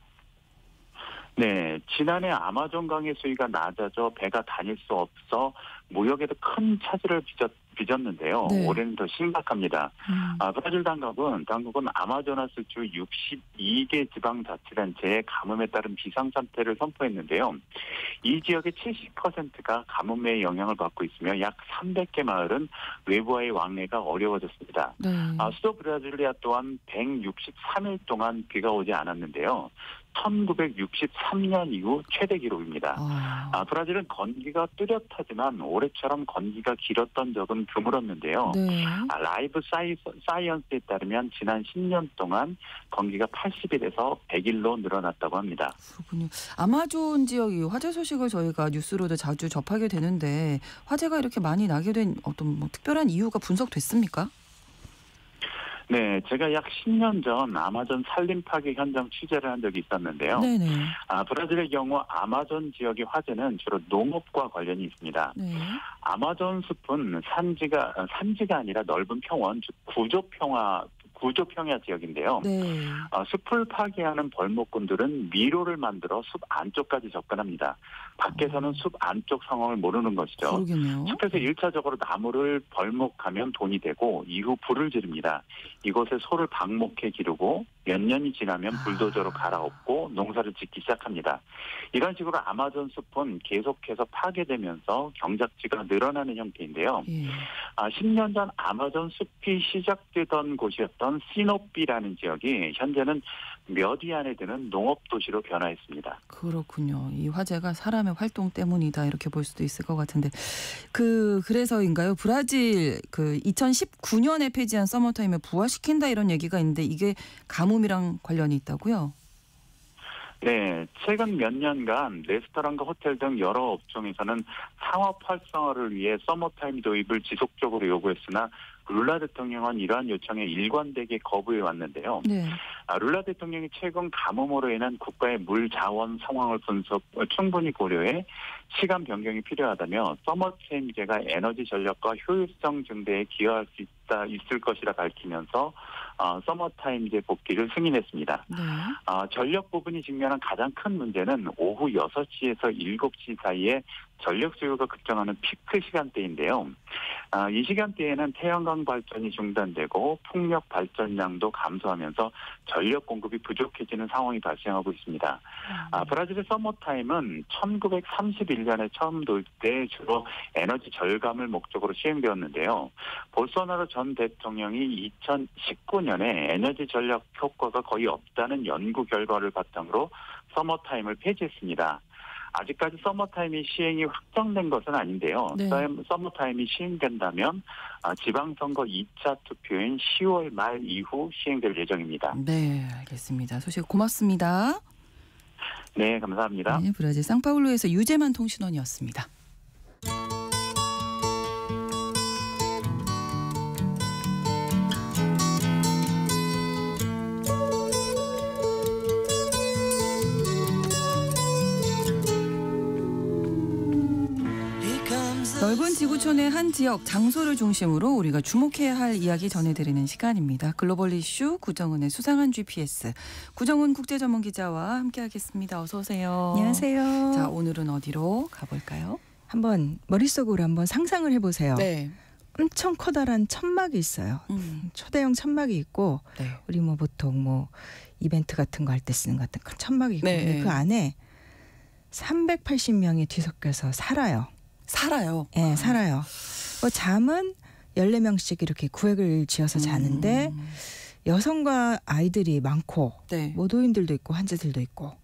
네, 지난해 아마존강의 수위가 낮아져 배가 다닐 수 없어 무역에도 큰 차질을 빚었는데요. 네. 올해는 더 심각합니다. 브라질 당국은 아마조나스 주 62개 지방자치단체의 가뭄에 따른 비상상태를 선포했는데요. 이 지역의 70%가 가뭄의 영향을 받고 있으며 약 300개 마을은 외부와의 왕래가 어려워졌습니다. 네. 수도 브라질리아 또한 163일 동안 비가 오지 않았는데요. 1963년 이후 최대 기록입니다. 브라질은 건기가 뚜렷하지만 올해처럼 건기가 길었던 적은 드물었는데요. 네. 라이브 사이언스에 따르면 지난 10년 동안 건기가 80일에서 100일로 늘어났다고 합니다. 그렇군요. 아마존 지역이 화재 소식을 저희가 뉴스로도 자주 접하게 되는데 화재가 이렇게 많이 나게 된 어떤 특별한 이유가 분석됐습니까? 네, 제가 약 10년 전 아마존 산림 파괴 현장 취재를 한 적이 있었는데요. 네네. 브라질의 경우 아마존 지역의 화재는 주로 농업과 관련이 있습니다. 네. 아마존 숲은 산지가 아니라 넓은 평원, 즉 구조평야 지역인데요. 네. 숲을 파괴하는 벌목꾼들은 미로를 만들어 숲 안쪽까지 접근합니다. 밖에서는 숲 안쪽 상황을 모르는 것이죠. 그러겠네요. 숲에서 1차적으로 나무를 벌목하면 돈이 되고 이후 불을 지릅니다. 이곳에 소를 방목해 기르고 몇 년이 지나면 불도저로 갈아엎고 농사를 짓기 시작합니다. 이런 식으로 아마존 숲은 계속해서 파괴되면서 경작지가 늘어나는 형태인데요. 예. 10년 전 아마존 숲이 시작되던 곳이었던 시노피라는 지역이 현재는 몇 위 안에 드는 농업도시로 변화했습니다. 그렇군요. 이 화재가 사람의 활동 때문이다 이렇게 볼 수도 있을 것 같은데 그래서인가요? 브라질 2019년에 폐지한 서머타임을 부활시킨다 이런 얘기가 있는데 이게 가뭄이랑 관련이 있다고요? 네, 최근 몇 년간 레스토랑과 호텔 등 여러 업종에서는 상업 활성화를 위해 서머타임 도입을 지속적으로 요구했으나 룰라 대통령은 이러한 요청에 일관되게 거부해 왔는데요. 네. 룰라 대통령이 최근 가뭄으로 인한 국가의 물 자원 상황을 충분히 고려해 시간 변경이 필요하다며 서머타임제가 에너지 전략과 효율성 증대에 기여할 수 있을 것이라 밝히면서 서머타임제 복귀를 승인했습니다. 네. 전력 부분이 직면한 가장 큰 문제는 오후 6시에서 7시 사이에 전력 수요가 급증하는 피크 시간대인데요. 이 시간대에는 태양광 발전이 중단되고 풍력 발전량도 감소하면서 전력 공급이 부족해지는 상황이 발생하고 있습니다. 브라질의 서머타임은 1931년에 처음 도입 때 주로 에너지 절감을 목적으로 시행되었는데요. 볼소나로 전 대통령이 2019년에 에너지 전략 효과가 거의 없다는 연구 결과를 바탕으로 서머타임을 폐지했습니다. 아직까지 서머타임이 시행이 확정된 것은 아닌데요. 네. 서머타임이 시행된다면 지방선거 2차 투표인 10월 말 이후 시행될 예정입니다. 네, 알겠습니다. 소식 고맙습니다. 네, 감사합니다. 네, 브라질 상파울루에서 유재만 통신원이었습니다. 넓은 지구촌의 한 지역, 장소를 중심으로 우리가 주목해야 할 이야기 전해드리는 시간입니다. 글로벌 이슈 구정은의 수상한 GPS. 구정은 국제전문기자와 함께하겠습니다. 어서 오세요. 안녕하세요. 자, 오늘은 어디로 가볼까요? 한번 머릿속으로 한번 상상을 해보세요. 네. 엄청 커다란 천막이 있어요. 초대형 천막이 있고 네. 우리 보통 이벤트 같은 거 할 때 쓰는 것 같은 큰 천막이 있고 네. 근데 그 안에 380명이 뒤섞여서 살아요. 살아요. 네, 살아요. 잠은 14명씩 이렇게 구획을 지어서 자는데 여성과 아이들이 많고 네. 노인들도 있고 환자들도 있고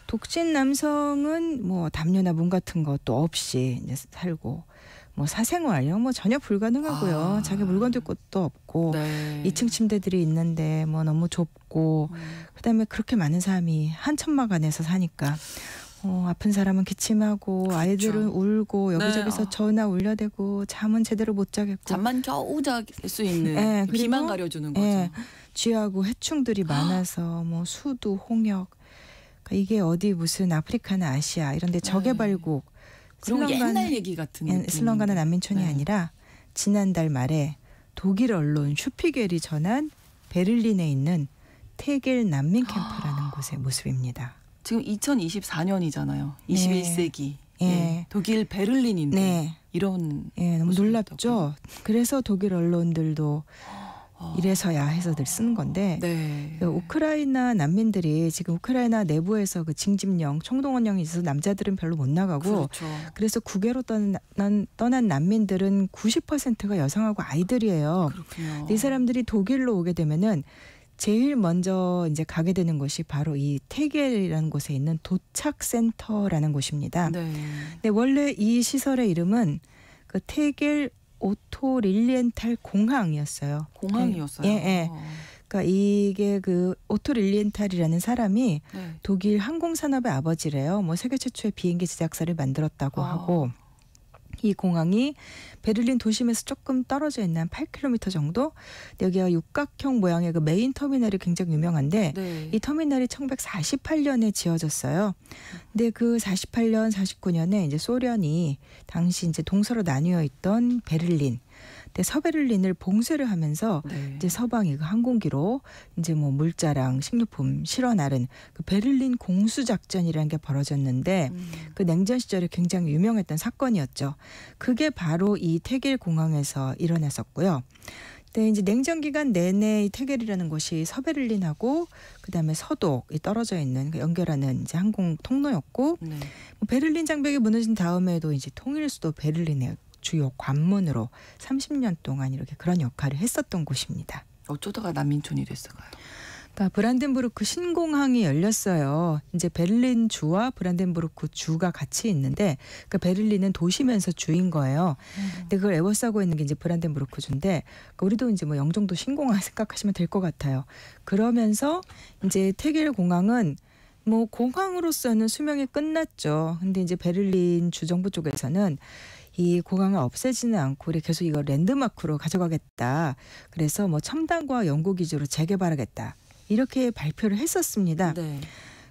독신 남성은 담요나 문 같은 것도 없이 이제 살고 사생활요 전혀 불가능하고요. 자기 물건도 것도 없고 네. 2층 침대들이 있는데 너무 좁고 그다음에 그렇게 많은 사람이 한 천막 안에서 사니까 아픈 사람은 기침하고 아이들은 울고 여기저기서 네. 전화 울려대고 잠은 제대로 못 자겠고 잠만 겨우 잘 수 있는 네, 비만 가려주는 거죠. 네, 쥐하고 해충들이 많아서 수두, 홍역 그러니까 이게 어디 무슨 아프리카나 아시아 이런데 저개발국 그런 옛날 얘기 같은 느낌. 슬럼가나 난민촌이 네. 아니라 지난달 말에 독일 언론 슈피겔이 전한 베를린에 있는 테겔 난민 캠프라는 곳의 모습입니다. 지금 2024년이잖아요. 21세기. 예. 독일 베를린인데 네. 이런 예, 너무 모습이 놀랍죠. 있다고요? 그래서 독일 언론들도 이래서야 해서들 쓰는 건데 네. 그 우크라이나 난민들이 지금 우크라이나 내부에서 그 징집령, 총동원령이 있어서 남자들은 별로 못 나가고 그렇죠. 그래서 국외로 떠난 난민들은 90%가 여성하고 아이들이에요. 그렇군요. 이 사람들이 독일로 오게 되면은 제일 먼저 이제 가게 되는 곳이 바로 이 테겔이라는 곳에 있는 도착센터라는 곳입니다. 네. 근데 원래 이 시설의 이름은 그 테겔 오토 릴리엔탈 공항이었어요. 공항이었어요. 예, 예. 그러니까 이게 그 오토 릴리엔탈이라는 사람이 네. 독일 항공산업의 아버지래요. 뭐 세계 최초의 비행기 제작사를 만들었다고 하고 이 공항이 베를린 도심에서 조금 떨어져 있는 한 8km 정도. 여기가 육각형 모양의 그 메인 터미널이 굉장히 유명한데 네. 이 터미널이 1948년에 지어졌어요. 근데 그 48년, 49년에 이제 소련이 당시 이제 동서로 나뉘어 있던 베를린, 근데 서베를린을 봉쇄를 하면서 네. 이제 서방이 그 항공기로 이제 뭐 물자랑 식료품 실어 나른 그 베를린 공수 작전이라는 게 벌어졌는데 그 냉전 시절에 굉장히 유명했던 사건이었죠. 그게 바로 이 테겔 공항에서 일어났었고요. 근데 이제 냉전 기간 내내 이 테겔이라는 곳이 서베를린하고 그다음에 서독이 떨어져 있는 그 연결하는 이제 항공 통로였고 네. 뭐 베를린 장벽이 무너진 다음에도 이제 통일 수도 베를린의 주요 관문으로 30년 동안 이렇게 그런 역할을 했었던 곳입니다. 어쩌다가 난민촌이 됐을까요? 그러니까 브란덴부르크 신공항이 열렸어요. 이제 베를린 주와 브란덴부르크 주가 같이 있는데 그러니까 베를린은 도시면서 주인 거예요. 근데 그걸 에워싸고 있는 게 이제 브란덴부르크 주인데 그러니까 우리도 이제 뭐 영종도 신공항 생각하시면 될 것 같아요. 그러면서 이제 테겔 공항은 뭐 공항으로서는 수명이 끝났죠. 근데 이제 베를린 주정부 쪽에서는 이 공항을 없애지는 않고 우리 계속 이거 랜드마크로 가져가겠다. 그래서 뭐 첨단과 연구기지로 재개발하겠다. 이렇게 발표를 했었습니다. 네.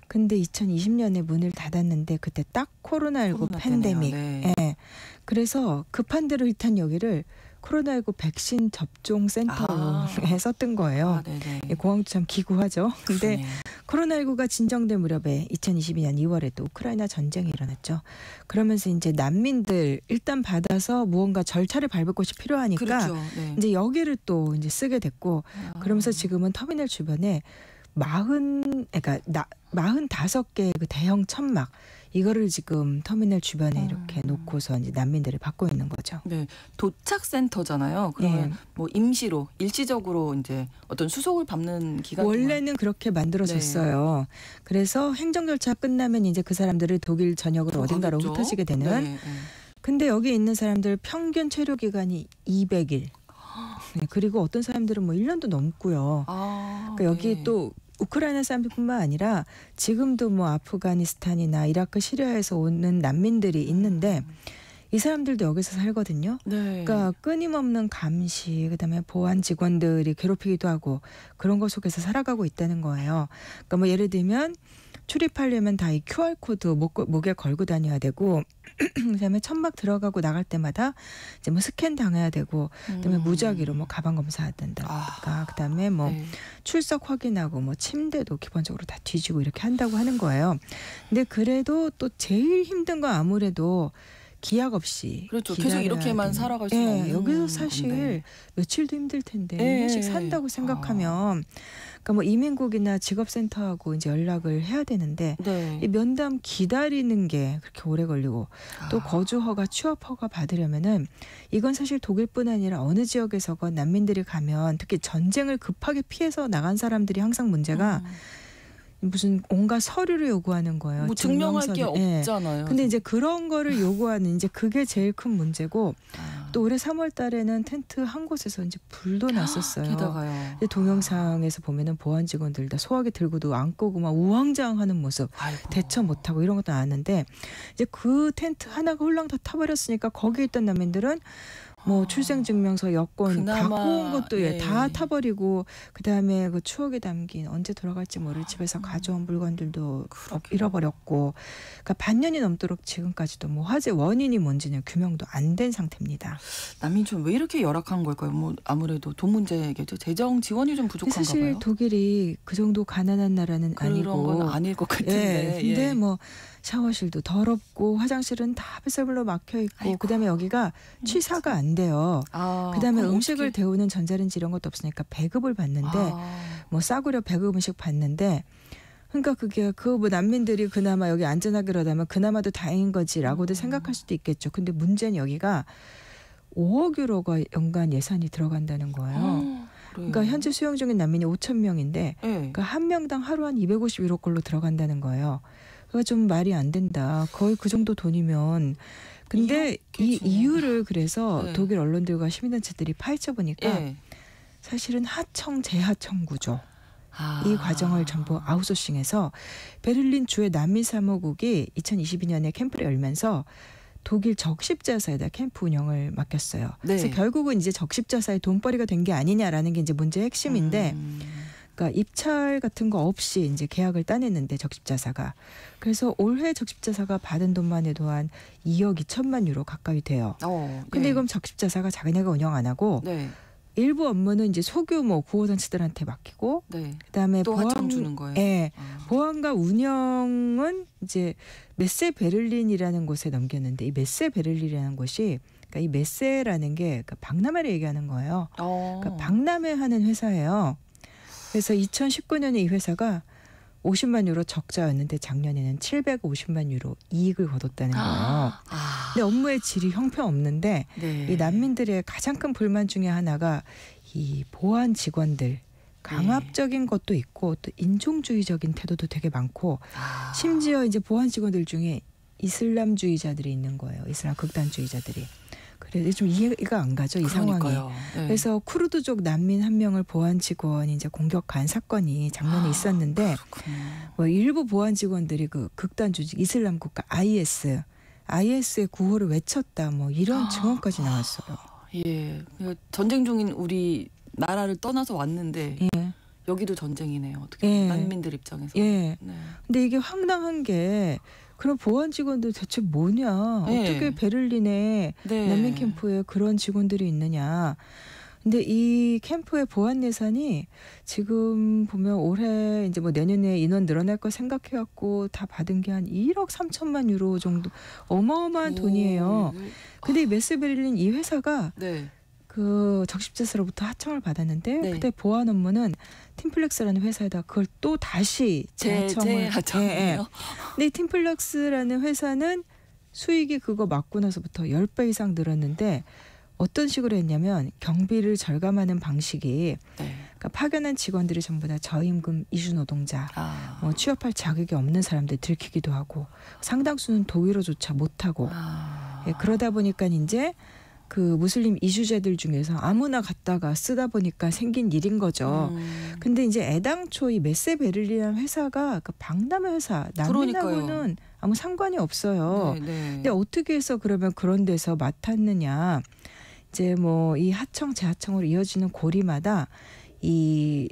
근데 2020년에 문을 닫았는데 그때 딱 코로나19 코로나 팬데믹. 때네요. 네. 예. 그래서 급한 대로 일단 여기를 코로나19 백신 접종 센터로 썼던 거예요. 아, 네네. 공항도 참 기구하죠. 근데 그러네요. 코로나19가 진정된 무렵에 2022년 2월에 또 우크라이나 전쟁이 일어났죠. 그러면서 이제 난민들 일단 받아서 무언가 절차를 밟을 곳이 필요하니까 그렇죠. 네. 이제 여기를 또 이제 쓰게 됐고 그러면서 지금은 터미널 주변에 45개의 그 대형 천막 이거를 지금 터미널 주변에 이렇게 놓고서 이제 난민들을 받고 있는 거죠. 네, 도착센터잖아요. 그러면 네. 뭐 임시로 일시적으로 이제 어떤 수속을 밟는 기간 동안 원래는 그렇게 만들어졌어요. 그래서 행정 절차 끝나면 이제 그 사람들을 독일 전역으로 어딘가로 들어가겠죠? 흩어지게 되는. 네, 네. 근데 여기 있는 사람들 평균 체류 기간이 200일. 네, 그리고 어떤 사람들은 뭐 1년도 넘고요. 그러니까 여기 네. 또 우크라이나 사람뿐만 아니라 지금도 뭐 아프가니스탄이나 이라크, 시리아에서 오는 난민들이 있는데 이 사람들도 여기서 살거든요. 네. 그러니까 끊임없는 감시, 그다음에 보안 직원들이 괴롭히기도 하고 그런 것 속에서 살아가고 있다는 거예요. 그러니까 뭐 예를 들면 출입하려면 다 이 QR 코드 목에 걸고 다녀야 되고, 그다음에 천막 들어가고 나갈 때마다 이제 뭐 스캔 당해야 되고, 그다음에 무작위로 뭐 가방 검사해야 된다든가, 그다음에 뭐 네. 출석 확인하고 뭐 침대도 기본적으로 다 뒤지고 이렇게 한다고 하는 거예요. 근데 그래도 또 제일 힘든 건 아무래도 기약 없이 그렇죠. 계속 이렇게만 되는. 살아갈 수는 없는 여기서 사실 건데. 며칠도 힘들 텐데 예. 1년씩 산다고 생각하면 그러니까 뭐 이민국이나 직업센터하고 이제 연락을 해야 되는데 네. 이 면담 기다리는 게 그렇게 오래 걸리고 또 거주 허가, 취업 허가 받으려면은 이건 사실 독일뿐 아니라 어느 지역에서건 난민들이 가면 특히 전쟁을 급하게 피해서 나간 사람들이 항상 문제가 무슨 온갖 서류를 요구하는 거예요. 뭐 증명할 게 증명서류. 예. 없잖아요. 근데 이제 그런 거를 요구하는 이제 그게 제일 큰 문제고 또 올해 3월 달에는 텐트 한 곳에서 이제 불도 났었어요. 게다가요. 근데 동영상에서 보면은 보안 직원들 다 소화기 들고도 안 끄고 막 우왕좌왕하는 모습, 아이고. 대처 못하고 이런 것도 나왔는데 이제 그 텐트 하나가 홀랑 다 타버렸으니까 거기 있던 난민들은 뭐 출생증명서, 여권 그나마, 갖고 온 것도 예. 다 타버리고 그다음에 그 추억에 담긴 언제 돌아갈지 모를 집에서 가져온 물건들도 잃어버렸고, 그러니까 반년이 넘도록 지금까지도 뭐 화재 원인이 뭔지는 규명도 안 된 상태입니다. 난민촌 왜 이렇게 열악한 걸까요? 뭐 아무래도 돈 문제겠죠. 재정 지원이 좀 부족한가 사실 봐요. 독일이 그 정도 가난한 나라는 그런 아니고 건 아닐 것 같은데. 근데 예. 뭐 샤워실도 더럽고 화장실은 다 폐쇄불로 막혀 있고 아이고. 그다음에 여기가 취사가 안 돼요. 그다음에 음식을 데우는 전자레인지 이런 것도 없으니까 배급을 받는데 뭐 싸구려 배급 음식 받는데 그러니까 그게 그 뭐 난민들이 그나마 여기 안전하게 그러다면 그나마도 다행인 거지라고도 생각할 수도 있겠죠. 근데 문제는 여기가 5억 유로가 연간 예산이 들어간다는 거예요. 그러니까 현재 수용 중인 난민이 5천 명인데 그러니까 한 명당 하루 한 250 유로꼴로 들어간다는 거예요. 그러니까 좀 말이 안 된다. 거의 그 정도 돈이면. 근데 이 이유를 그래서 독일 언론들과 시민단체들이 파헤쳐 보니까 사실은 하청 재하청 구조. 이 과정을 전부 아웃소싱해서 베를린 주의 난민 사무국이 2022년에 캠프를 열면서 독일 적십자사에다 캠프 운영을 맡겼어요. 그래서 결국은 이제 적십자사의 돈벌이가 된 게 아니냐라는 게 이제 문제의 핵심인데, 그러니까 입찰 같은 거 없이 이제 계약을 따냈는데 적십자사가. 그래서 올해 적십자사가 받은 돈만 해도 한 2억 2천만 유로 가까이 돼요. 근데 이건 적십자사가 자기네가 운영 안 하고. 일부 업무는 이제 소규모 구호단체들한테 맡기고, 그다음에 또 하청 주는 거예요. 보안과 운영은 이제 메세 베를린이라는 곳에 넘겼는데 이 메세 베를린이라는 곳이 그러니까 이 메세라는 게 그러니까 박람회를 얘기하는 거예요. 그러니까 박람회 하는 회사예요. 그래서 2019년에 이 회사가 50만 유로 적자였는데 작년에는 750만 유로 이익을 거뒀다는 거예요. 근데 업무의 질이 형편없는데 이 난민들의 가장 큰 불만 중에 하나가 이 보안 직원들 강압적인 것도 있고 또 인종주의적인 태도도 되게 많고 심지어 이제 보안 직원들 중에 이슬람주의자들이 있는 거예요. 이슬람 극단주의자들이. 그래서 좀 이해가 안 가죠, 이 상황이. 그래서 쿠르드족 난민 한 명을 보안 직원이 이제 공격한 사건이 작년에 있었는데 뭐 일부 보안 직원들이 그 극단주의 이슬람 국가 IS의 구호를 외쳤다 뭐 이런 증언까지 나왔어요. 전쟁 중인 우리 나라를 떠나서 왔는데 여기도 전쟁이네요. 어떻게 난민들 입장에서. 근데 이게 황당한 게 그럼 보안 직원들 대체 뭐냐? 어떻게 베를린에 난민 캠프에 그런 직원들이 있느냐? 근데 이 캠프의 보안 예산이 지금 보면 올해 이제 뭐 내년에 인원 늘어날 거 생각해갖고 다 받은 게 한 1억 3천만 유로 정도 어마어마한 돈이에요. 근데 이 메스 베를린 이 회사가 그 적십자사로부터 하청을 받았는데 그때 보안 업무는 팀플렉스라는 회사에다 그걸 또 다시 재하청을. 근데 이 팀플렉스라는 회사는 수익이 그거 맡고 나서부터 10배 이상 늘었는데 어떤 식으로 했냐면 경비를 절감하는 방식이 그러니까 파견한 직원들이 전부 다 저임금 이주 노동자, 뭐 취업할 자격이 없는 사람들 들키기도 하고 상당수는 독일어조차 못하고 그러다 보니까 이제 그 무슬림 이주자들 중에서 아무나 갖다가 쓰다 보니까 생긴 일인 거죠. 근데 이제 애당초 이 메세 베를린이라는 회사가 그 박람회 회사 난민하고는 아무 상관이 없어요. 근데 어떻게 해서 그러면 그런 데서 맡았느냐? 이제 뭐 이 하청 재하청으로 이어지는 고리마다 이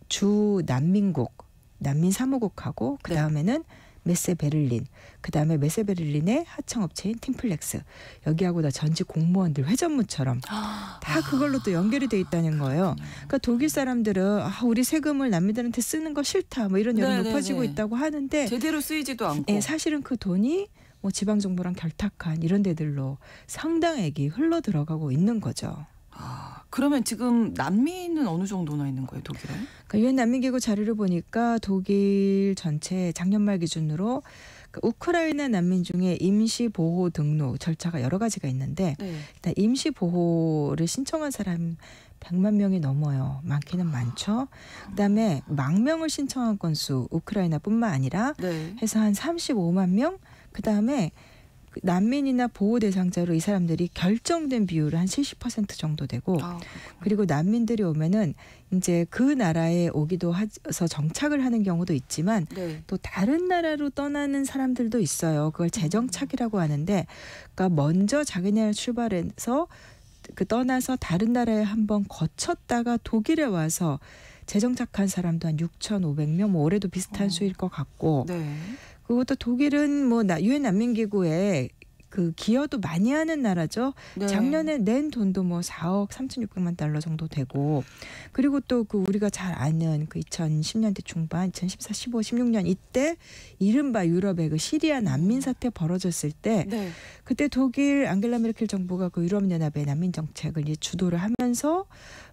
주 난민국, 난민 사무국하고 그 다음에는 메세 베를린, 그 다음에 메세 베를린의 하청업체인 팀플렉스 여기하고 다 전직 공무원들 회전무처럼 다 그걸로 또 연결이 돼 있다는 거예요. 그러니까 독일 사람들은 우리 세금을 난민들한테 쓰는 거 싫다 뭐 이런 여론 높아지고 있다고 하는데 제대로 쓰이지도 않고 사실은 그 돈이 뭐 지방 정부랑 결탁한 이런 데들로 상당액이 흘러 들어가고 있는 거죠. 그러면 지금 난민은 어느 정도나 있는 거예요, 독일에? 그러니까 유엔 난민기구 자료를 보니까 독일 전체 작년 말 기준으로 우크라이나 난민 중에 임시 보호 등록 절차가 여러 가지가 있는데 일단 임시 보호를 신청한 사람 100만 명이 넘어요. 많기는 많죠. 그다음에 망명을 신청한 건수 우크라이나뿐만 아니라 해서 한 35만 명. 그다음에 난민이나 보호 대상자로 이 사람들이 결정된 비율은 한 70% 정도 되고 그리고 난민들이 오면은 이제 그 나라에 오기도 해서 정착을 하는 경우도 있지만 또 다른 나라로 떠나는 사람들도 있어요. 그걸 재정착이라고 하는데 그러니까 먼저 자기네를 출발해서 그 떠나서 다른 나라에 한번 거쳤다가 독일에 와서 재정착한 사람도 한 6,500명 뭐 올해도 비슷한 수일 것 같고 그리고 또 독일은 뭐 유엔 난민기구에 그 기여도 많이 하는 나라죠. 네. 작년에 낸 돈도 뭐 4억 3,600만 달러 정도 되고, 그리고 또 그 우리가 잘 아는 그 2010년대 중반, 2014, 15, 16년 이때 이른바 유럽의 그 시리아 난민 사태 벌어졌을 때 네. 그때 독일 앙겔라 메르켈 정부가 그 유럽연합의 난민 정책을 이제 주도를 하면서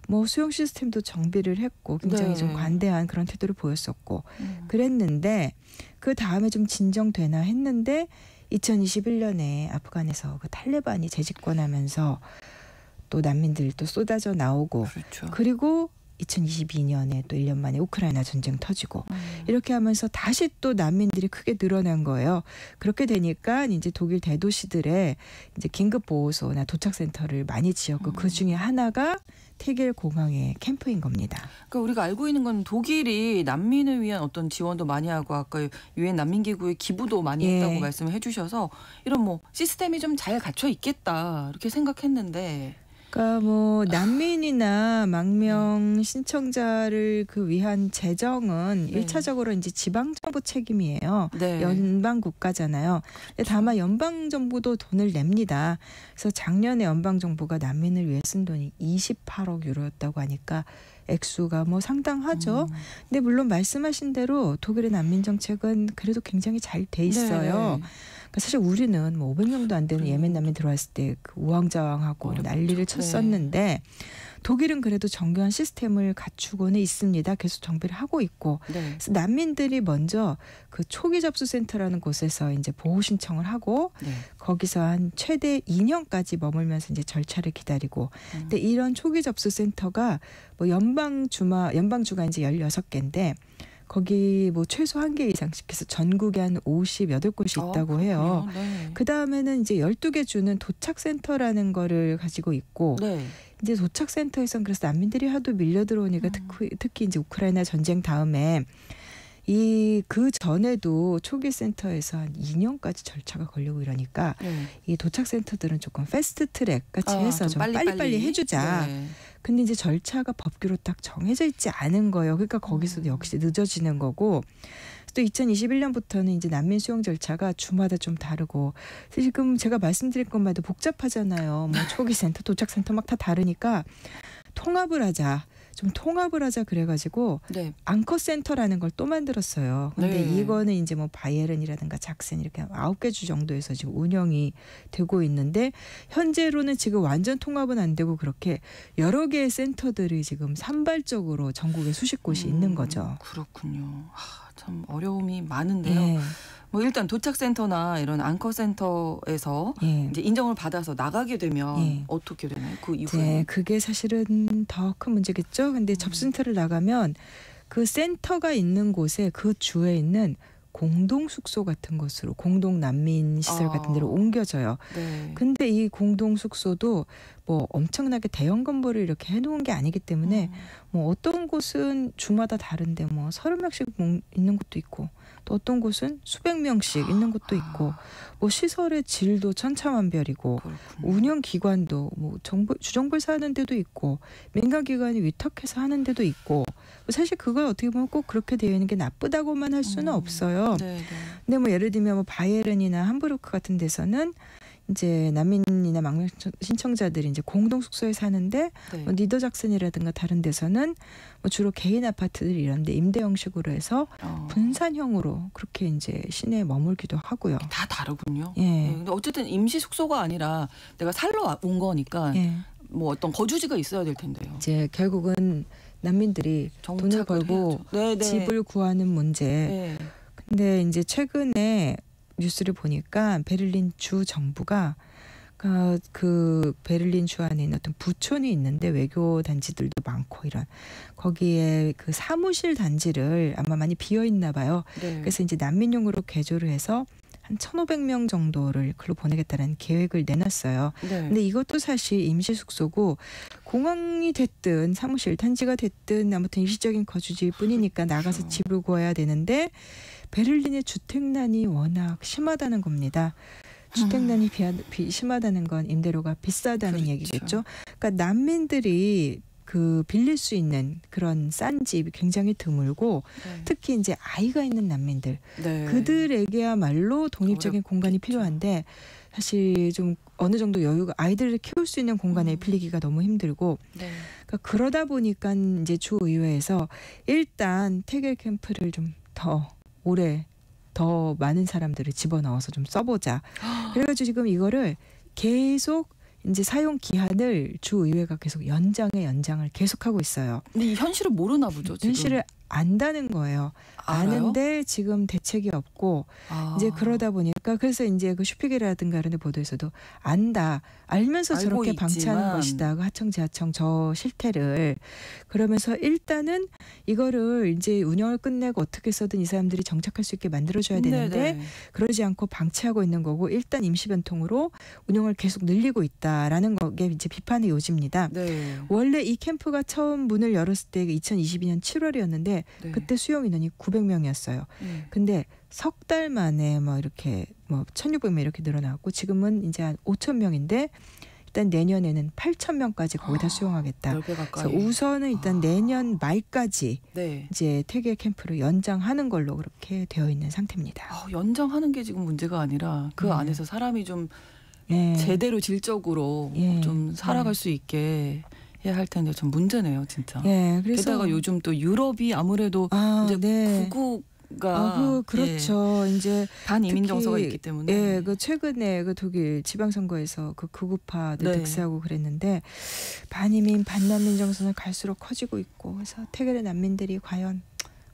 뭐 수용 시스템도 정비를 했고 굉장히 네. 좀 관대한 그런 태도를 보였었고 그랬는데 그 다음에 좀 진정되나 했는데 2021년에 아프간에서 그 탈레반이 재집권하면서 또 난민들이 또 쏟아져 나오고 그렇죠. 그리고 2022년에 또 1년 만에 우크라이나 전쟁 터지고 이렇게 하면서 다시 또 난민들이 크게 늘어난 거예요. 그렇게 되니까 이제 독일 대도시들의 이제 긴급 보호소나 도착센터를 많이 지었고 그 중에 하나가 테겔 공항의 캠프인 겁니다. 그러니까 우리가 알고 있는 건 독일이 난민을 위한 어떤 지원도 많이 하고 아까 유엔 난민기구에 기부도 많이 예. 했다고 말씀을 해주셔서 이런 뭐 시스템이 좀 잘 갖춰 있겠다 이렇게 생각했는데 그러니까 뭐 난민이나 망명 신청자를 그 위한 재정은 네. 1차적으로 이제 지방 정부 책임이에요. 네. 연방 국가잖아요. 근데 다만 연방 정부도 돈을 냅니다. 그래서 작년에 연방 정부가 난민을 위해 쓴 돈이 28억 유로였다고 하니까 액수가 뭐 상당하죠. 근데 물론 말씀하신 대로 독일의 난민 정책은 그래도 굉장히 잘 돼 있어요. 네. 그러니까 사실 우리는 뭐 500명도 안 되는 예멘 난민 들어왔을 때 그 우왕좌왕하고 어렵죠. 난리를 쳤었는데 독일은 그래도 정교한 시스템을 갖추고는 있습니다. 계속 정비를 하고 있고. 네. 그래서 난민들이 먼저 그 초기 접수 센터라는 곳에서 이제 보호 신청을 하고 네. 거기서 한 최대 2년까지 머물면서 이제 절차를 기다리고. 근데 이런 초기 접수 센터가 뭐 연방주가 이제 16개인데 거기 뭐 최소 1개 이상씩 해서 전국에 한 58곳이 있다고 해요. 네. 그 다음에는 이제 12개 주는 도착센터라는 거를 가지고 있고 네. 이제 도착센터에선 그래서 난민들이 하도 밀려 들어오니까 특히 이제 우크라이나 전쟁 다음에 그 전에도 초기 센터에서 한 2년까지 절차가 걸리고 이러니까 네. 이 도착센터들은 조금 패스트 트랙 같이 해서 좀 빨리 빨리빨리 해주자. 네. 근데 이제 절차가 법규로 딱 정해져 있지 않은 거예요. 그러니까 거기서도 역시 늦어지는 거고. 또 2021년부터는 이제 난민 수용 절차가 주마다 좀 다르고 지금 제가 말씀드릴 것마다 복잡하잖아요. 뭐 초기 센터, 도착 센터 막 다 다르니까 통합을 하자. 그래가지고 네. 앙커 센터라는 걸 또 만들었어요. 근데 네. 이거는 이제 뭐 바이에른이라든가 작센 이렇게 9개 주 정도에서 지금 운영이 되고 있는데 현재로는 지금 완전 통합은 안 되고 그렇게 여러 개의 센터들이 지금 산발적으로 전국에 수십 곳이 있는 거죠. 그렇군요. 참 어려움이 많은데요. 예. 뭐 일단 도착센터나 이런 앙커센터에서 예. 이제 인정을 받아서 나가게 되면 예. 어떻게 되나요? 그 이후에 네, 그게 사실은 더 큰 문제겠죠. 근데 접센터를 나가면 그 센터가 있는 곳에 그 주에 있는 공동 숙소 같은 곳으로 공동 난민 시설 같은 데로 옮겨져요. 네. 근데 이 공동 숙소도 뭐 엄청나게 대형 건물을 이렇게 해놓은 게 아니기 때문에 뭐 어떤 곳은 주마다 다른데 뭐 30명씩 있는 곳도 있고 또 어떤 곳은 수백 명씩 있는 곳도 있고 뭐 시설의 질도 천차만별이고 그렇군요. 운영 기관도 뭐 주정부에서 하는 데도 있고 민간 기관이 위탁해서 하는 데도 있고 사실 그걸 어떻게 보면 꼭 그렇게 되어 있는 게 나쁘다고만 할 수는 없어요. 네, 네. 근데 뭐 예를 들면 뭐 바이에른이나 함부르크 같은 데서는 이제 난민이나 망명 신청자들이 이제 공동 숙소에 사는데 네. 뭐 니더작센이라든가 다른 데서는 뭐 주로 개인 아파트들 이런데 임대 형식으로 해서 분산형으로 그렇게 이제 시내에 머물기도 하고요. 다 다르군요. 예. 네, 근데 어쨌든 임시 숙소가 아니라 내가 살러 온 거니까 예. 뭐 어떤 거주지가 있어야 될 텐데요. 이제 결국은 난민들이 돈을 정착을 벌고 해야죠. 네, 네. 집을 구하는 문제. 네. 근데 이제 최근에 뉴스를 보니까 베를린 주 정부가 그 베를린 주 안에 있는 어떤 부촌이 있는데 외교 단지들도 많고 이런 거기에 그 사무실 단지를 아마 많이 비어 있나 봐요. 네. 그래서 이제 난민용으로 개조를 해서 한 1,500명 정도를 글로 보내겠다는 계획을 내놨어요. 네. 근데 이것도 사실 임시 숙소고 공항이 됐든 사무실 단지가 됐든 아무튼 일시적인 거주지일 뿐이니까 나가서 그렇죠. 집을 구해야 되는데 베를린의 주택난이 워낙 심하다는 겁니다. 주택난이 심하다는 건 임대료가 비싸다는 그렇죠. 얘기겠죠. 그러니까 난민들이 그 빌릴 수 있는 그런 싼 집이 굉장히 드물고 네. 특히 이제 아이가 있는 난민들 네. 그들에게야말로 독립적인 공간이 어렵겠죠. 필요한데 사실 좀 어느 정도 여유가 아이들을 키울 수 있는 공간에 빌리기가 너무 힘들고 네. 그러니까 그러다 보니까 이제 주의회에서 일단 태겔 캠프를 좀 더 오래 더 많은 사람들을 집어넣어서 좀 써보자. 그래가지고 지금 이거를 계속 이제 사용 기한을 주의회가 계속 연장을 계속하고 있어요. 근데 이 현실을 모르나 보죠. 지금. 현실을 안다는 거예요. 알아요? 아는데 지금 대책이 없고 아. 이제 그러다 보니까 그래서 이제 그 슈피겔이라든가 이런 데 보도에서도 안다. 알면서 알고 저렇게 있지만. 방치하는 것이다. 그 하청 지하청 저 실태를. 그러면서 일단은 이거를 이제 운영을 끝내고 어떻게 해서든 이 사람들이 정착할 수 있게 만들어줘야 되는데 네네. 그러지 않고 방치하고 있는 거고 일단 임시변통으로 운영을 계속 늘리고 있다라는 게 이제 비판의 요지입니다. 네. 원래 이 캠프가 처음 문을 열었을 때 2022년 7월이었는데 네. 그때 수용 인원이 900명이었어요. 네. 근데 석 달 만에 뭐 이렇게 뭐 1,600명 이렇게 늘어나고 지금은 이제 한 5,000명인데 일단 내년에는 8,000명까지 거기다 수용하겠다. 10배 가까이. 그래서 우선은 일단 내년 말까지 네. 이제 태겔 캠프를 연장하는 걸로 그렇게 되어 있는 상태입니다. 연장하는 게 지금 문제가 아니라 그 네. 안에서 사람이 좀 네. 제대로 질적으로 예. 좀 살아갈 수 있게 해야 할 텐데 좀 문제네요, 진짜. 네, 그래서 게다가 요즘 또 유럽이 아무래도 이제 네. 극우가 그렇죠. 이제 반이민 특히, 정서가 있기 때문에. 예, 그 최근에 그 독일 지방선거에서 그 극우파들 네. 득세하고 그랬는데 반이민 반난민 정서는 갈수록 커지고 있고 그래서 태겔의 난민들이 과연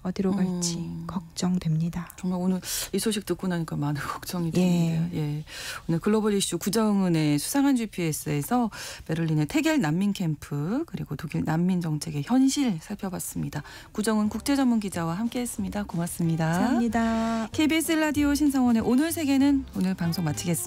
어디로 갈지 걱정됩니다. 정말 오늘 이 소식 듣고 나니까 많은 걱정이 예. 드는데요. 예. 오늘 글로벌 이슈 구정은의 수상한 GPS에서 베를린의 태겔 난민 캠프 그리고 독일 난민 정책의 현실 살펴봤습니다. 구정은 국제전문기자와 함께했습니다. 고맙습니다. 감사합니다. KBS 라디오 신성원의 오늘 세계는 오늘 방송 마치겠습니다.